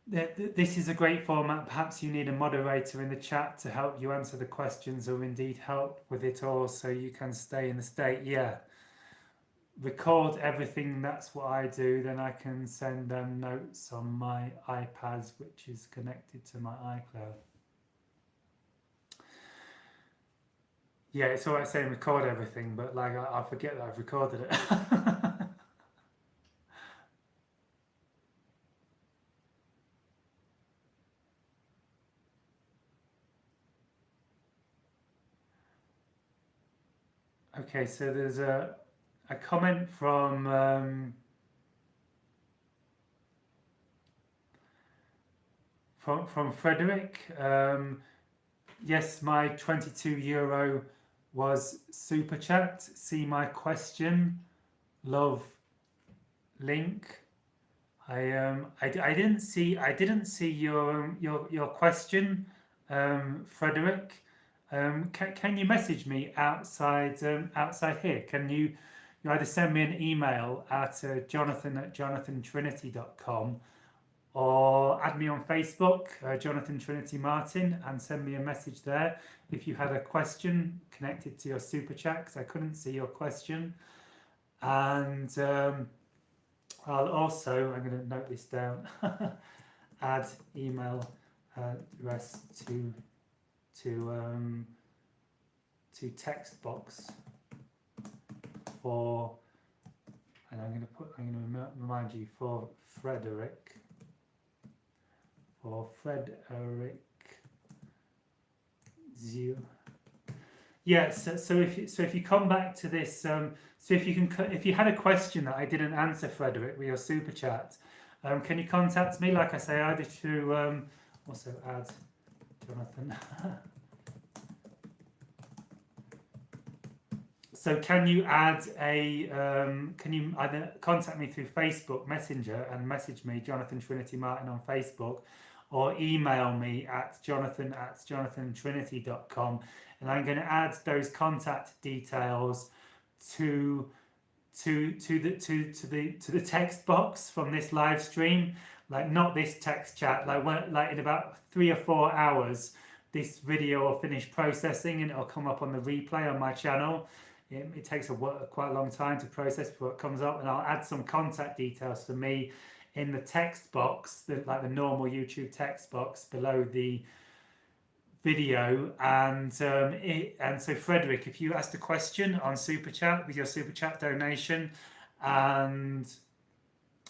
This is a great format. Perhaps you need a moderator in the chat to help you answer the questions, or indeed help with it all so you can stay in the state. Yeah. Record everything, that's what I do. Then I can send them notes on my iPad, which is connected to my iCloud. Yeah, it's alright saying record everything, but like I forget that I've recorded it. Okay, so there's a comment from Frederick. Yes, my €22 was super chat. See my question. Love link. I didn't see your question, Frederick. Can you message me outside here? Can you either send me an email at jonathan@jonathantrinity.com, or add me on Facebook, Jonathan Trinity Martin, and send me a message there if you had a question connected to your super chat, because I couldn't see your question. And I'll also, I'm going to note this down, add email address to text box for, and I'm going to remind you, for Frederick Zoo. Yes. So if you come back to this, so if you had a question that I didn't answer, Frederick, with your super chat, can you contact me? Like I say, either through also add Jonathan. So can you add a can you either contact me through Facebook Messenger and message me, Jonathan Trinity Martin, on Facebook, or email me at jonathan@jonathantrinity.com, and I'm going to add those contact details to the text box from this live stream. Like, not this text chat, like in about 3 or 4 hours this video will finish processing and it'll come up on the replay on my channel. It takes quite a long time to process before it comes up, and I'll add some contact details for me in the text box, like the normal YouTube text box below the video. And so Frederick, if you asked a question on super chat with your super chat donation and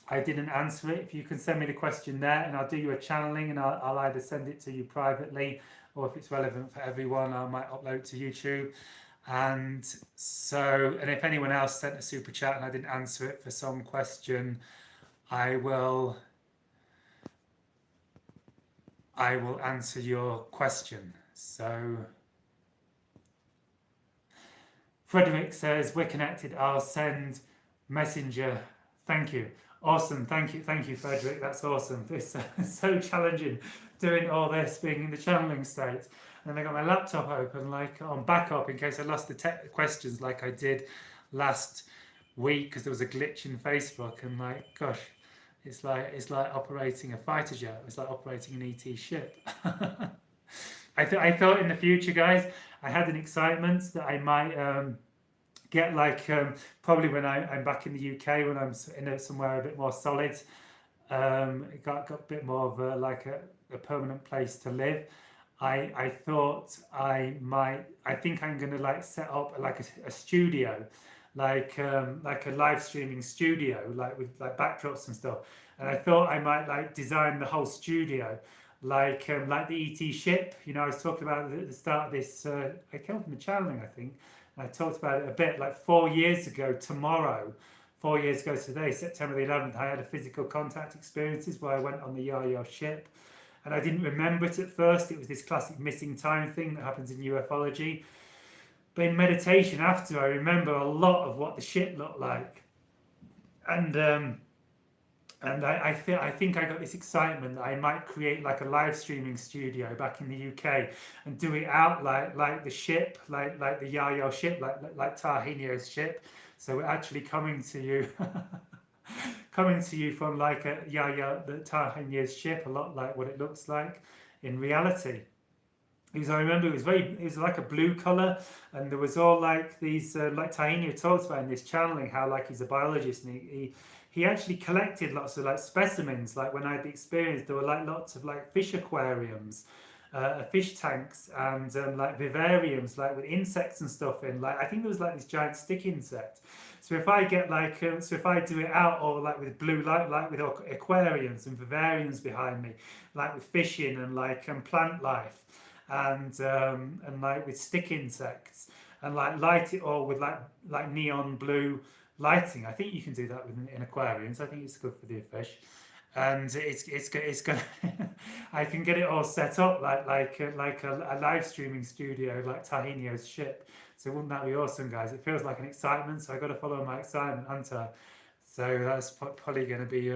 I didn't answer it, if you can send me the question there, and I'll do you a channeling, and I'll either send it to you privately, or if it's relevant for everyone, I might upload to YouTube. And so, and if anyone else sent a super chat and I didn't answer it for some question, I will answer your question. So Frederick says, we're connected, I'll send messenger. Thank you. Awesome. Thank you, Frederick. That's awesome. It's so challenging doing all this, being in the channeling state. And I got my laptop open, like on backup, in case I lost the questions, like I did last week, because there was a glitch in Facebook. And like, gosh, it's like operating a fighter jet. It's like operating an ET ship. I thought in the future, guys, I had an excitement that I might get like probably when I'm back in the UK, when I'm in somewhere a bit more solid, got a bit more of a permanent place to live. I thought I think I'm going to like set up like a studio, like a live streaming studio, like with like backdrops and stuff. And I thought I might like design the whole studio like the ET ship. You know, I was talking about at the start of this. I came from the channeling, I think. And I talked about it a bit. Like 4 years ago tomorrow, 4 years ago today, September the 11th, I had a physical contact experiences where I went on the Yahyel ship. And I didn't remember it at first. It was this classic missing time thing that happens in ufology. But in meditation after, I remember a lot of what the ship looked like. And I think I got this excitement that I might create like a live streaming studio back in the UK and do it out like the ship, like the Yahyel ship, like Tahinio's ship. So we're actually coming to you from like a the Tahinio's ship, a lot like what it looks like in reality. Because I remember it was like a blue color, and there was all like these like Tahinio talks about in this channeling how like he's a biologist, and he actually collected lots of like specimens. Like when I had the experience, there were like lots of like fish aquariums, fish tanks, and like vivariums, like with insects and stuff in. Like I think there was like this giant stick insect. So if I get like, so if I do it out or like with blue light, like with aquariums and vivariums behind me, like with fishing and like plant life, and like with stick insects, and like light it all with like neon blue lighting. I think you can do that in aquariums. I think it's good for the fish, and it's gonna I can get it all set up like a live streaming studio like Tahinio's ship. So wouldn't that be awesome, guys? It feels like an excitement, so I got to follow my excitement, haven't I? So that's probably going to be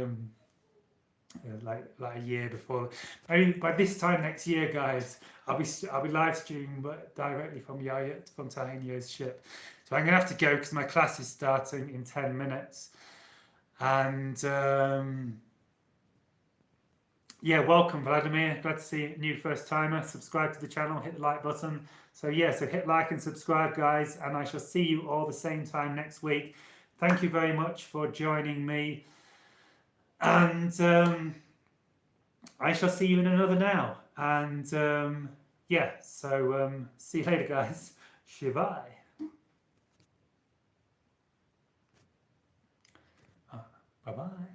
like a year before. Maybe by this time next year, guys, I'll be live streaming directly from Tahinio's ship. So I'm going to have to go because my class is starting in 10 minutes. And yeah, welcome Vladimir. Glad to see a new first timer. Subscribe to the channel, hit the like button. So yeah, so hit like and subscribe, guys, and I shall see you all the same time next week. Thank you very much for joining me. And I shall see you in another now. And yeah, so see you later, guys. Shivai. Bye-bye.